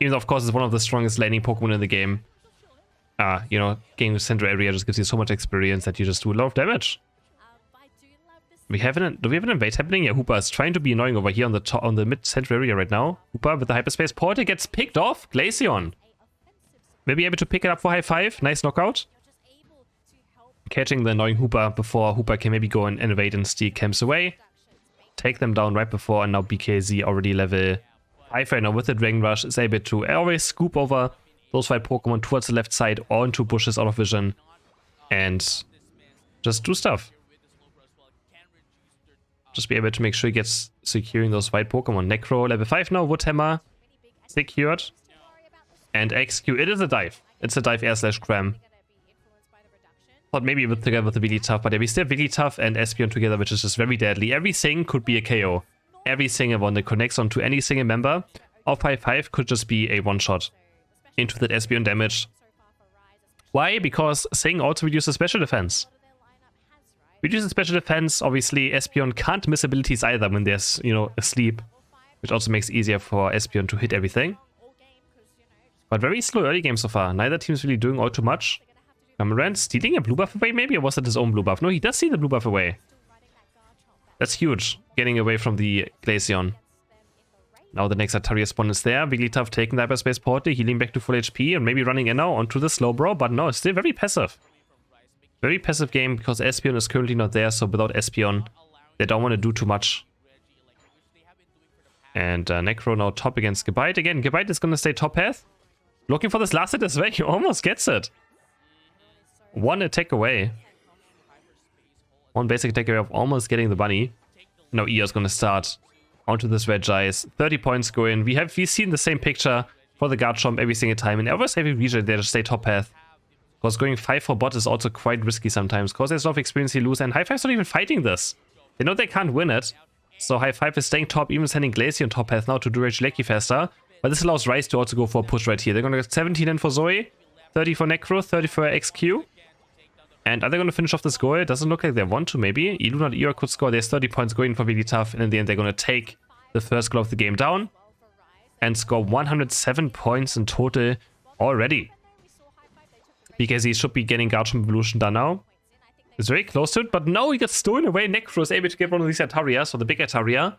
Even though, of course, it's one of the strongest laning Pokemon in the game. Getting with central area just gives you so much experience that you just do a lot of damage. Do we have an invade happening? Yeah, Hoopa is trying to be annoying over here on the mid-central area right now. Hoopa with the hyperspace portal gets picked off. Glaceon will be able to pick it up for Hi5. Nice knockout. catching the annoying Hooper before Hooper can maybe go and invade and steal camps away. Take them down right before, and now BKZ already level 5 right now with the Dragon Rush is able to always scoop over those white Pokemon towards the left side or into bushes out of vision and just do stuff. Just be able to make sure he gets securing those white Pokemon. Necro level 5 now, Woodhammer secured. And XQ, it is a dive. It's a dive air/cram. Thought maybe together with the Wigglytuff, but yeah, we still have Wigglytuff and Espeon together, which is just very deadly. Everything could be a KO. Every single one that connects onto any single member of Hi5 could just be a one-shot into that Espeon damage. Why? Because Sing also reduces special defense. Reduces special defense, obviously Espeon can't miss abilities either when there's, you know, asleep, which also makes it easier for Espeon to hit everything. But very slow early game so far. Neither team's really doing all too much. Cameron stealing a blue buff away maybe, or was it his own blue buff? No, he does steal the blue buff away. That's huge, getting away from the Glaceon. Now the next Altaria spawn is there. Wigglytuff taking the hyperspace portal, healing back to full HP, and maybe running in now onto the Slowbro, but no, it's still very passive. Very passive game, because Espeon is currently not there, so without Espeon, they don't want to do too much. And Necro now top against Gabite. Again, Gabite is going to stay top path. Looking for this last hit as well, he almost gets it. One attack away. One basic attack away of almost getting the bunny. Now Eo's going to start onto this Regice. 30 points go in. We've seen the same picture for the Garchomp every single time. And almost every region they just stay top path. Because going 5 for bot is also quite risky sometimes. Because there's a lot of experience you lose. And Hi5's not even fighting this. They know they can't win it. So Hi5 is staying top, even sending Glaceon top path now to do Regieleki faster. But this allows Rice to also go for a push right here. They're going to get 17 in for Zoe. 30 for Necro. 30 for XQ. And are they going to finish off this goal? It doesn't look like they want to, maybe. Iluna and Eeyore could score. There's 30 points going for Wigglytuff. And in the end, they're going to take the first goal of the game down. And score 107 points in total already. Because he should be getting Garchomp Evolution done now. It's very close to it, but no, he got stolen away. Necro is able to get one of these Altarias, or the big Altaria,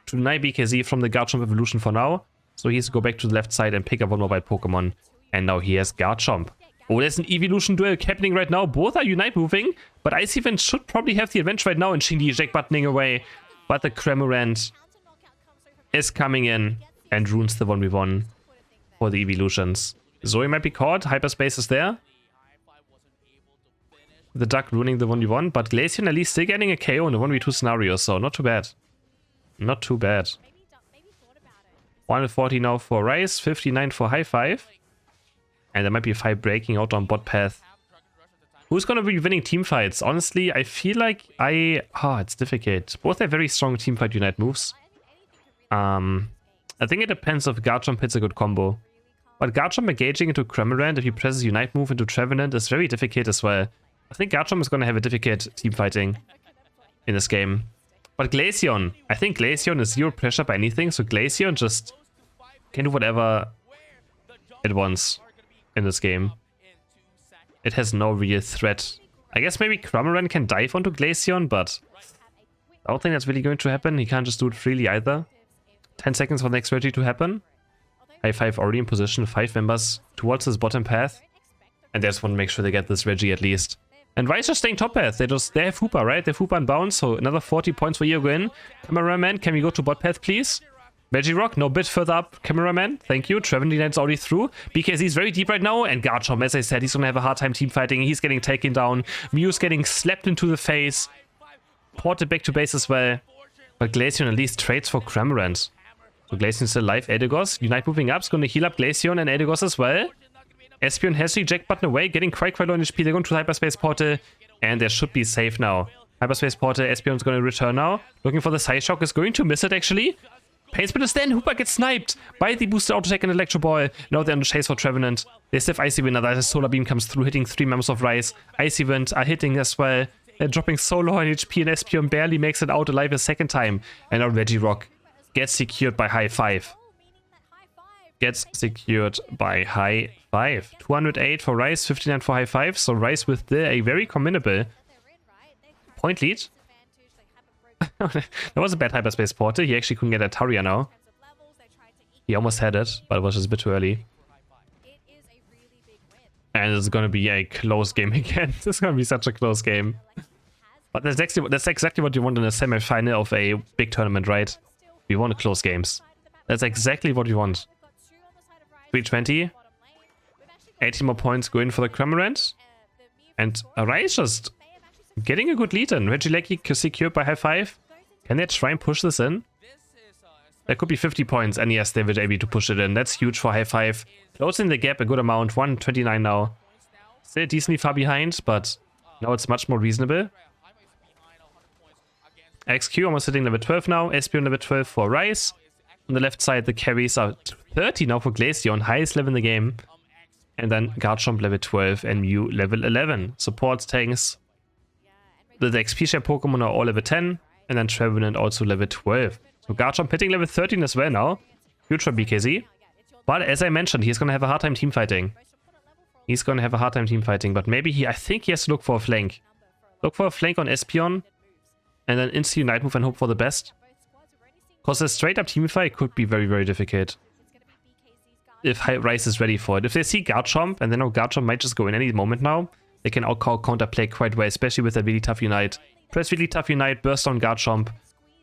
to deny BKZ from the Garchomp Evolution for now. So he has to go back to the left side and pick up one more white Pokemon. And now he has Garchomp. Oh, there's an evolution duel happening right now. Both are Unite moving, but Icy Wind should probably have the advantage right now, and Shinji eject buttoning away. But the Cramorant is coming in and ruins the 1v1 for the evolutions. Zoe might be caught. Hyperspace is there. The Duck ruining the 1v1, but Glaceon at least still getting a KO in the 1v2 scenario, so not too bad. Not too bad. 140 now for Rice, 59 for Hi5. And there might be a fight breaking out on bot path. Who's going to be winning team fights? Honestly, I feel like it's difficult. Both have very strong team fight Unite moves. I think it depends if Garchomp hits a good combo. But Garchomp engaging into Cramorant if he presses Unite move into Trevenant is very difficult as well. I think Garchomp is going to have a difficult team fighting in this game. But Glaceon, I think Glaceon is zero pressure by anything, so Glaceon just can do whatever it wants in this game. It has no real threat. I guess maybe Cramorant can dive onto Glaceon, but I don't think that's really going to happen. He can't just do it freely either. 10 seconds for the next Regi to happen. Hi5 already in position, 5 members towards his bottom path. And they just want to make sure they get this Regi at least. And Rice just staying top path. They have Hooper, right? They have Hooper and Bounce, so another 40 points for Eogun. Cameraman, can we go to bot path, please? Regirock, no, bit further up, Cameraman. Thank you. Trevenant's already through. BKZ is very deep right now. And Garchomp, as I said, he's going to have a hard time team fighting. He's getting taken down. Mew's getting slapped into the face. Ported back to base as well. But Glaceon at least trades for Cramorant. So Glaceon's still alive. Eldegoss, Unite moving up. Is going to heal up Glaceon and Eldegoss as well. Espeon has the eject button away. Getting quite low in HP. They're going to Hyperspace Portal. And they should be safe now. Hyperspace Portal. Espeon's going to return now. Looking for the Psyshock. Is going to miss it actually. Painspin is then. Hooper gets sniped by the boosted auto attack and Electro Ball. Now they're on the chase for Trevenant. They still have Icy Wind. Another Solar Beam comes through, hitting 3 members of Rice. Icy Wind are hitting as well. They're dropping so low on HP, and Espeon barely makes it out alive a second time. And now Regirock gets secured by Hi5. Gets secured by Hi5. 208 for Rice, 59 for Hi5. So Rice with a very commendable point lead. That was a bad Hyperspace Portal. He actually couldn't get a Altaria now. He almost had it, but it was just a bit too early. And it's gonna be a close game again. It's gonna be such a close game. But that's exactly what you want in a semi-final of a big tournament, right? We want close games. That's exactly what we want. 320. 18 more points going for the Cramorant. And Rise just getting a good lead in. Regieleki secured by Hi5. Can they try and push this in? That could be 50 points, and yes, they will be able to push it in. That's huge for Hi5. Closing the gap a good amount, 129 now. Still decently far behind, but now it's much more reasonable. XQ almost hitting level 12 now. Espeon level 12 for Rise. On the left side, the carries are 30 now for Glaceon, highest level in the game. And then Garchomp level 12 and Mew level 11. Support tanks. The XP share Pokemon are all level 10. And then Trevenant also level 12. So Garchomp hitting level 13 as well now. Huge for BKZ. But as I mentioned, he's going to have a hard time teamfighting. But maybe I think he has to look for a flank. Look for a flank on Espeon. And then instant Unite move and hope for the best. Because a straight up teamfight could be very, very difficult. If Rise is ready for it. If they see Garchomp, and they know Garchomp might just go in any moment now, they can counterplay quite well, especially with a really tough Unite. Press really tough Unite, burst on Garchomp,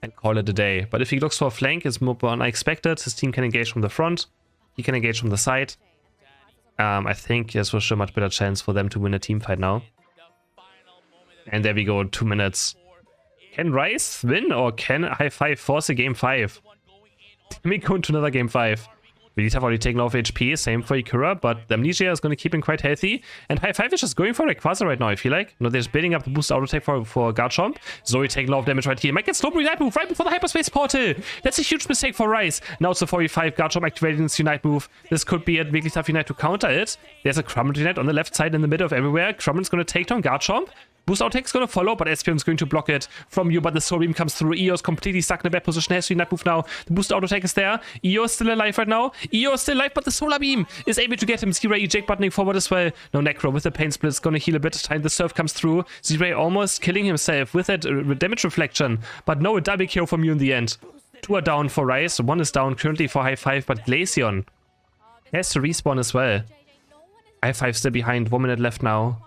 and call it a day. But if he looks for a flank, it's more unexpected. His team can engage from the front. He can engage from the side. I think there's for sure a much better chance for them to win a team fight now. And there we go, 2 minutes. Can Rise win, or can Hi5 force a game 5? Let me go into another game 5. Really have already taken off HP, same for Ikura, but the Amnesia is going to keep him quite healthy. And Hi5 is just going for Rayquaza right now, I feel like. No, they're just building up the boost auto attack for Garchomp. Zoe taking a lot of damage right here. Might get Slowbro Unite move right before the Hyperspace Portal. That's a huge mistake for Rise. Now it's a 45, Garchomp activating its Unite move. This could be a really tough Unite to counter it. There's a Cramorant Unite on the left side in the middle of everywhere. Cramorant's going to take down Garchomp. Boost out is going to follow, but Espeon's going to block it from you, but the Soul Beam comes through. Eos completely stuck in a bad position, has to Unite move now. The boost auto attack is there. Eos still alive right now. Eos still alive, but the Solar Beam is able to get him. Z-Ray eject buttoning forward as well. No, Necro with the Pain Split is going to heal a bit of time. The Surf comes through. Z-Ray almost killing himself with that damage reflection, but no, a double kill from you in the end. 2 are down for Rise. 1 is down currently for Hi5, but Glaceon has to respawn as well. Hi5 still behind. 1 minute left now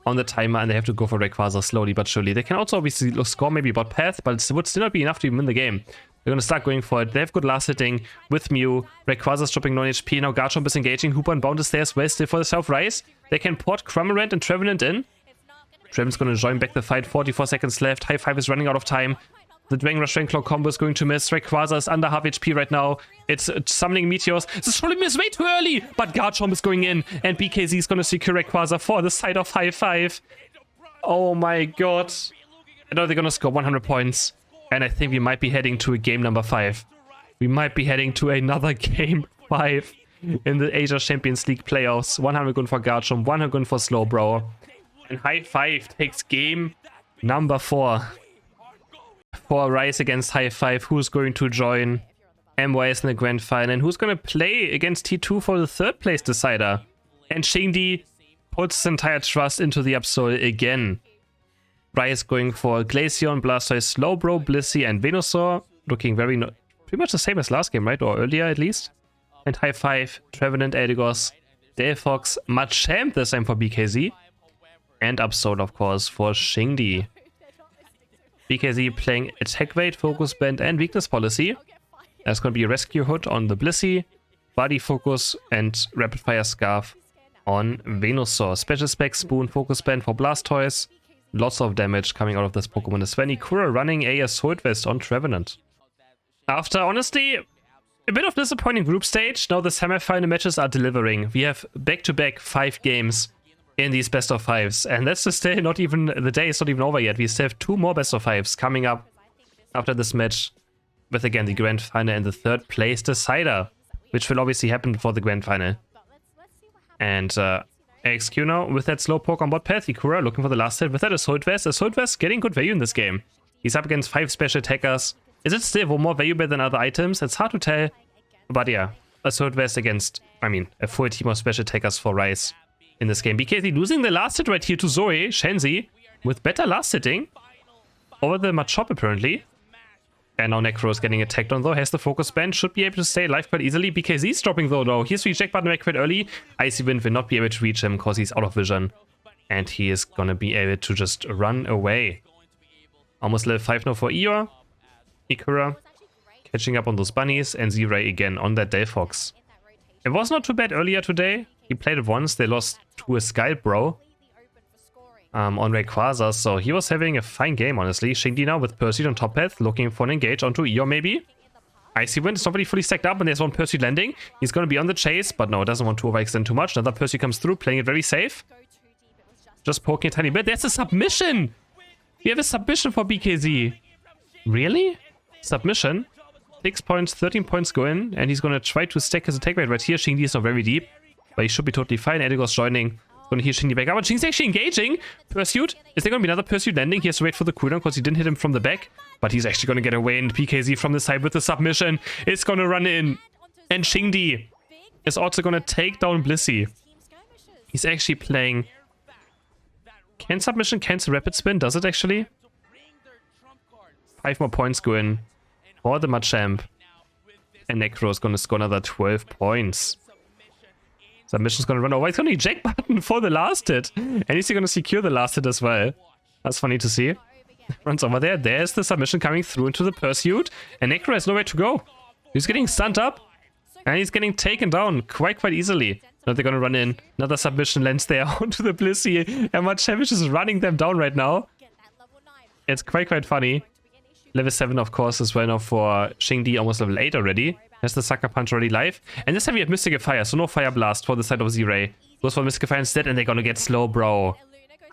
on the timer, and they have to go for Rayquaza slowly but surely. They can also obviously score maybe bot path, but it would still not be enough to even win the game. They're going to start going for it. They have good last hitting with Mew. Rayquaza's dropping 9 HP. Now Garchomp is engaging. Hooper and Bound is there as well. Still for the South Rise. They can port Cramorant and Trevenant in. Trevenant's going to join back the fight. 44 seconds left. Hi5 is running out of time. The Dragon Rush Claw combo is going to miss. Rayquaza is under half HP right now. It's summoning Meteors. This Solar Beam is way too early, but Garchomp is going in, and BKZ is going to secure Rayquaza for the side of Hi5. Oh my god. I know they're going to score 100 points, and I think we might be heading to a game number 5. We might be heading to another game 5 in the Asia Champions League playoffs. 100 going for Garchomp, 100 going for Slowbro. And Hi5 takes game number 4. For Rise against Hi5, who's going to join MYS in the grand final, and who's going to play against T2 for the 3rd place decider. And Shingdi puts his entire trust into the Absol again. Rise going for Glaceon, Blastoise, Slowbro, Blissey, and Venusaur. Looking pretty much the same as last game, right? Or earlier at least. And Hi5, Trevenant, Eldegoss, Delphox, Machamp this time for BKZ. And Absol, of course, for Shingdi. BKZ playing Attack Weight, Focus Band, and Weakness Policy. There's going to be a Rescue Hood on the Blissey, Body Focus, and Rapid Fire Scarf on Venusaur. Special Spec, Spoon, Focus Band for Blastoise. Lots of damage coming out of this Pokemon as well. Ikura running a Assault Vest on Trevenant. After, honestly, a bit of disappointing group stage, now the semifinal matches are delivering. We have back-to-back 5 games in these best of 5s, and that's just still not even, the day is not even over yet. We still have 2 more best of 5s coming up after this match, with again the grand final and the 3rd place decider, which will obviously happen before the grand final. And AXQ now with that Slowpoke on bot path. Ikura looking for the last hit with that Assault Vest getting good value in this game. He's up against 5 special attackers. Is it still more valuable than other items? It's hard to tell, but yeah, Assault Vest against, I mean, a full team of special attackers for Rise in this game. BKZ losing the last hit right here to Zoe, Shenzi, with better last hitting over the Machop apparently. And now Necro is getting attacked on though, has the focus band, should be able to stay alive quite easily. BKZ's dropping though. Here's reject button back quite early. Icy Wind will not be able to reach him because he's out of vision. And he is gonna be able to just run away. Almost level 5 now for Eeyore. Ikura catching up on those bunnies, and Z-Ray again on that Delphox. It was not too bad earlier today. He played it once, they lost to a Sky Bro on Rayquaza, so he was having a fine game, honestly. Shingdi now with Pursuit on top path, looking for an engage onto Eeyore maybe. Icy Wind is not really fully stacked up, and there's one Pursuit landing. He's going to be on the chase, but no, doesn't want to overextend too much. Another Pursuit comes through, playing it very safe. Just poking a tiny bit. There's a submission! We have a submission for BKZ. Really? Submission? 6 points, 13 points go in, and he's going to try to stack his attack rate right here. Shingdi is not very deep, but he should be totally fine. Edigo's joining. Going to heal Shingdi back up, but Shingdi's actually engaging. Pursuit. Is there going to be another Pursuit landing? He has to wait for the cooldown because he didn't hit him from the back, but he's actually going to get away, and BKZ from the side with the submission is going to run in. And Shingdi is also going to take down Blissey. He's actually playing... Can submission cancel rapid spin? Does it actually? 5 more points go in for the Machamp. And Necro is going to score another 12 points. Submission's going to run over. He's going to eject button for the last hit. And he's going to secure the last hit as well. That's funny to see. Runs over there. There's the submission coming through into the Pursuit. And Necro has nowhere to go. He's getting stunned up. And he's getting taken down quite easily. Now they're going to run in. Another submission lands there onto the Blissey. And Machamp is just running them down right now. It's quite funny. Level 7, of course, as well now for Shingdi, almost level 8 already. Has the Sucker Punch already live. And this time we have Mystical Fire, so no Fire Blast for the side of Z-Ray. Goes for Mystical Fire instead, and they're gonna get slow, bro.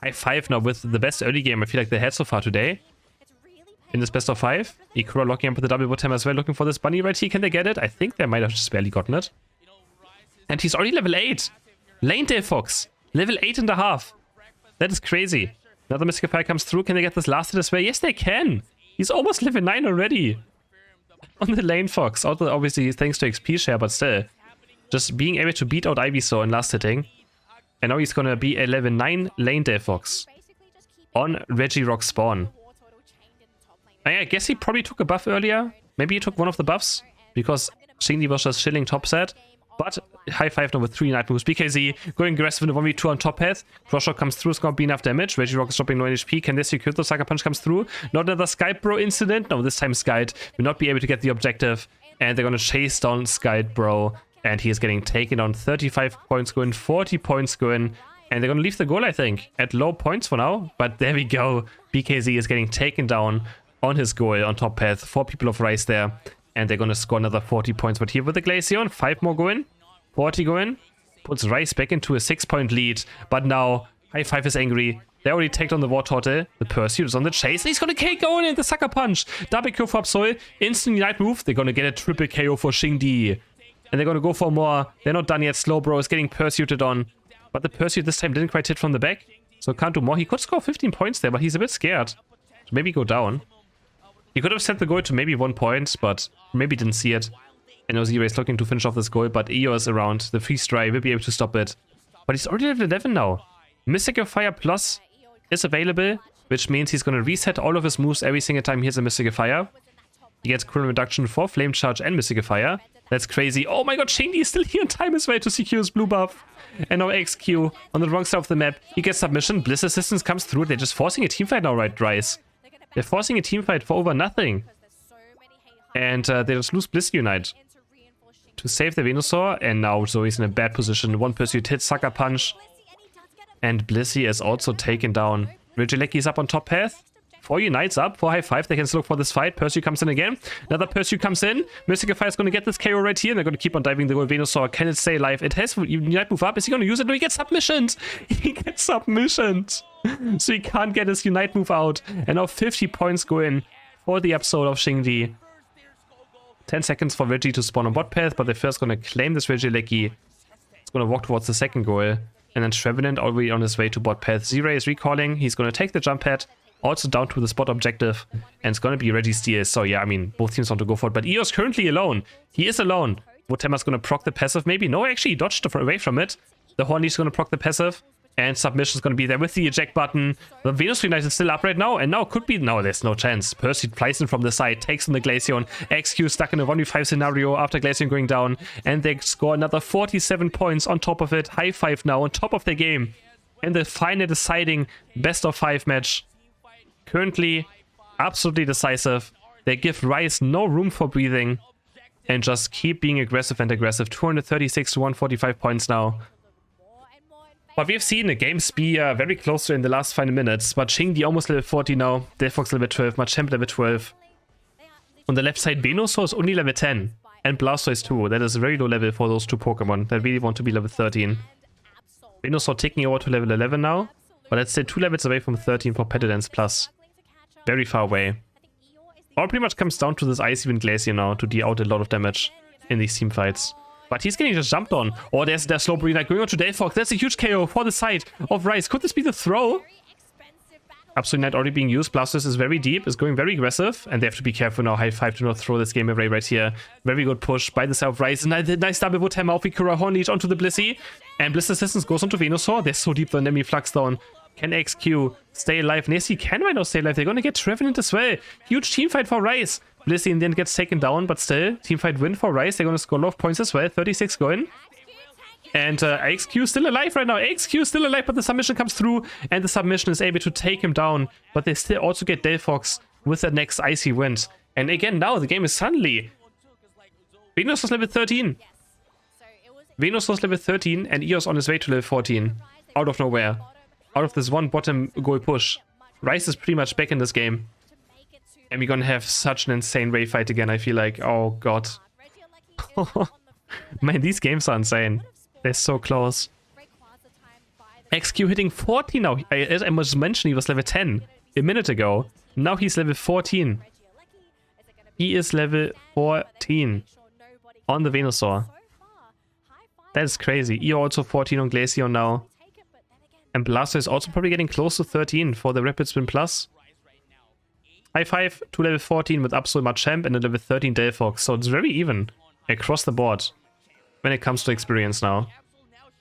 Hi5 now with the best early game I feel like they had so far today. In this best of 5. Ikura locking up with the double bottom as well, looking for this bunny right here. Can they get it? I think they might have just barely gotten it. And he's already level 8. Lane Delphox. Level 8.5. That is crazy. Another Mystical Fire comes through. Can they get this last hit as well? Yes, they can. He's almost level 9 already. On the Lane Fox. Also, obviously, thanks to XP share, but still. Just being able to beat out Ivysaur in last hitting. And now he's gonna be a level 9 Lane Delphox. On Regirock spawn. I guess he probably took a buff earlier. Maybe he took one of the buffs. Because Shingdi was just chilling top set. But Hi5 now with 3 night moves. BKZ going aggressive in the 1v2 on top path. Cross comes through, it's gonna be enough damage. Regirock is dropping 9 HP. Can they secure the Sucker Punch comes through? Not another Skype Bro incident. No, this time Skype will not be able to get the objective. And they're gonna chase down Skype Bro. And he is getting taken on. 35 points going, 40 points going. And they're gonna leave the goal, I think, at low points for now. But there we go. BKZ is getting taken down on his goal on top path. 4 people of Rice there. And they're going to score another 40 points. But here with the Glaceon, 5 more go in. 40 go in. Puts Rice back into a 6-point lead. But now, Hi5 is angry. They already tagged on the Wartortle. The Pursuit is on the chase. He's going to kick going in the Sucker Punch. Double KO for Absol. Instant Unite move. They're going to get a triple KO for Shingdi. And they're going to go for more. They're not done yet. Slowbro is getting Pursuited on. But the Pursuit this time didn't quite hit from the back. So can't do more. He could score 15 points there, but he's a bit scared. So maybe go down. He could have set the goal to maybe 1 point, but maybe didn't see it. And now Z-Ray is looking to finish off this goal, but Eeyore is around. The freeze dry will be able to stop it. But he's already level 11 now. Mystical Fire Plus is available, which means he's going to reset all of his moves every single time he has a Mystical Fire. He gets cooldown reduction for Flame Charge and Mystical Fire. That's crazy. Oh my god, Shingdi is still here in time as well to secure his blue buff. And now XQ on the wrong side of the map. He gets submission. Bliss Assistance comes through. They're just forcing a teamfight now, right, Rice? They're forcing a teamfight for over nothing. And they just lose Bliss Unite to save the Venusaur. And now Zoe's in a bad position. One Pursuit hit, Sucker Punch. And Blissey is also taken down. Regieleki is up on top path. 4 Unites up for Hi5. They can still look for this fight. Pursuit comes in again. Another Pursuit comes in. Mystical Fire is going to get this KO right here. And they're going to keep on diving the gold Venusaur. Can it stay alive? It has Unite move up. Is he going to use it? No, he gets submissions. He gets submissions. So he can't get his Unite move out. And now 50 points go in for the episode of Shingdi. 10 seconds for Reggie to spawn on bot path. But they're first going to claim this Regieleki. It's going to walk towards the second goal. And then Trevenant already on his way to bot path. Z-Ray is recalling. He's going to take the jump pad. Also down to the spot objective, and it's gonna be Reggie steal. So yeah, I mean, both teams want to go for it, but Eeyore's currently alone. He is alone. Wotema's gonna proc the passive, maybe? No, actually, he dodged away from it. The Horny's gonna proc the passive, And submission's gonna be there with the eject button. The Venus Unite is still up right now, and now could be... No, there's no chance. Percy flies in from the side, takes on the Glaceon. XQ stuck in a 1v5 scenario after Glaceon going down, and they score another 47 points on top of it. Hi5 now on top of the game. And the final deciding best of 5 match. Currently, absolutely decisive. They give Rice no room for breathing, and just keep being aggressive and aggressive. 236 to 145 points now. But we've seen the games be very close in the last 5 minutes. But Xingdi almost level 40 now. Delphox level 12. Machamp level 12. On the left side, Venusaur is only level 10. And Blastoise too. That is a very low level for those two Pokemon that really want to be level 13. Venusaur taking over to level 11 now. But let's say 2 levels away from 13 for Petadance Plus. Very far away. All pretty much comes down to this Icy Wind Glacier now to deal out a lot of damage in these team fights. But he's getting just jumped on. Oh, there's their slow breather going on to Delphox. That's a huge KO for the side of Rice. Could this be the throw? Absolute Knight already being used. Blastoise is very deep, is going very aggressive. And they have to be careful now. Hi5 to not throw this game away right here. Very good push by the side of Rice. Nice double wood hammer off Ikura Horn Leech onto the Blissey. And Bliss Assistance goes onto Venusaur. They're so deep, the enemy Flux down. Can XQ stay alive? Nessie can right now stay alive. They're gonna get Trevenant as well. Huge team fight for Rice. Blissey in the end gets taken down, but still, team fight win for Rice. They're gonna score a lot of points as well. 36 going. And XQ still alive right now. XQ still alive, but the submission comes through, and the submission is able to take him down. But they still also get Delphox with the next Icy Wind. And again, now the game is suddenly... Venus was level 13. Venus was level 13, and Eos on his way to level 14. Out of nowhere. Out of this one bottom goal push. Rice is pretty much back in this game. And we're gonna have such an insane wave fight again, I feel like. Oh god. Man, these games are insane. They're so close. XQ hitting 40 now. As I must mention, he was level 10 a minute ago. Now he's level 14. He is level 14 on the Venusaur. That's crazy. Eo also 14 on Glaceon now. And Blastoise is also probably getting close to 13 for the Rapid Spin Plus. Hi5 to level 14 with Absol Machamp and a level 13 Delphox. So it's very even across the board when it comes to experience now.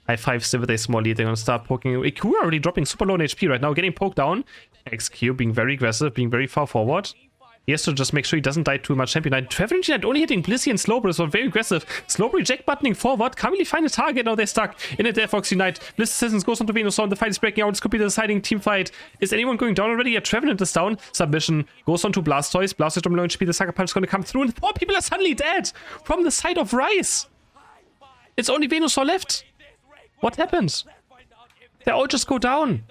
Hi5 still with a small lead. They're going to start poking. Ikura already dropping super low on HP right now, getting poked down. XQ being very aggressive, being very far forward. He has to just make sure he doesn't die too much. Champion Trevenant only hitting Blissey and Slowbro, so very aggressive. Slowbro reject buttoning forward. Can't really find a target. Now they're stuck in a Delphox Unite. Bliss Assistance goes onto Venusaur, and the fight is breaking out. This could be the deciding team fight. Is anyone going down already? Yeah, Trevenant is down. Submission goes onto Blastoise. Blastoise from low HP. The Sucker Punch is going to come through, and 4 people are suddenly dead from the side of Rice. It's only Venusaur left. What happened? They all just go down.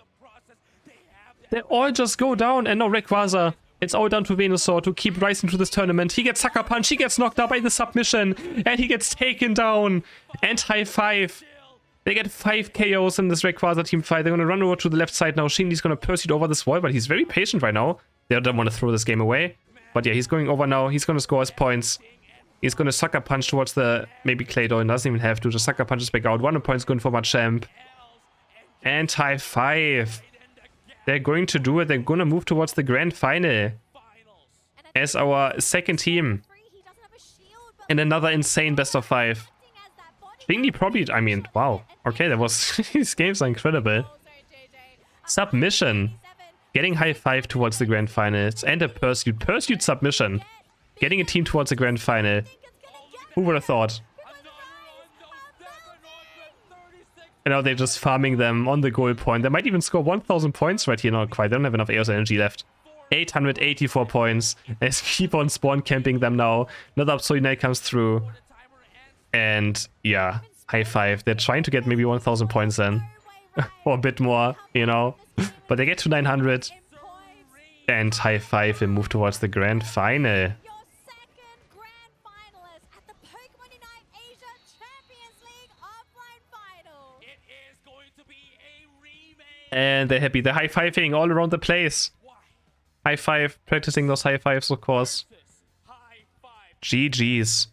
They all just go down, and now Rayquaza. It's all down to Venusaur to keep Rice into this tournament. He gets Sucker Punch, he gets knocked out by the submission, and he gets taken down. And Hi5. They get 5 KOs in this Rayquaza team fight. They're going to run over to the left side now. Xingdi's going to pursuit over this wall, but he's very patient right now. They don't want to throw this game away. But yeah, he's going over now. He's going to score his points. He's going to Sucker Punch towards the... Maybe Claydol. Doesn't even have to. Just Sucker Punches back out. 1 point's going for Machamp. And Hi5. They're going to do it. They're going to move towards the grand final as our second team in another insane best of 5. Xingdi probably, I mean, wow. Okay, that was, these games are incredible. Submission. Getting Hi5 towards the grand finals and a pursuit submission. Getting a team towards the grand final. Who would have thought? And now they're just farming them on the goal point. They might even score 1,000 points right here. Not quite. They don't have enough Eos energy left. 884 points. They keep on spawn camping them now. Another Absolute comes through. And yeah, Hi5. They're trying to get maybe 1,000 points then. Or a bit more, you know. But they get to 900. And Hi5 will move towards the grand final. And they're happy. They're high-fiving all around the place. Hi5, practicing those high fives, of course. GG's.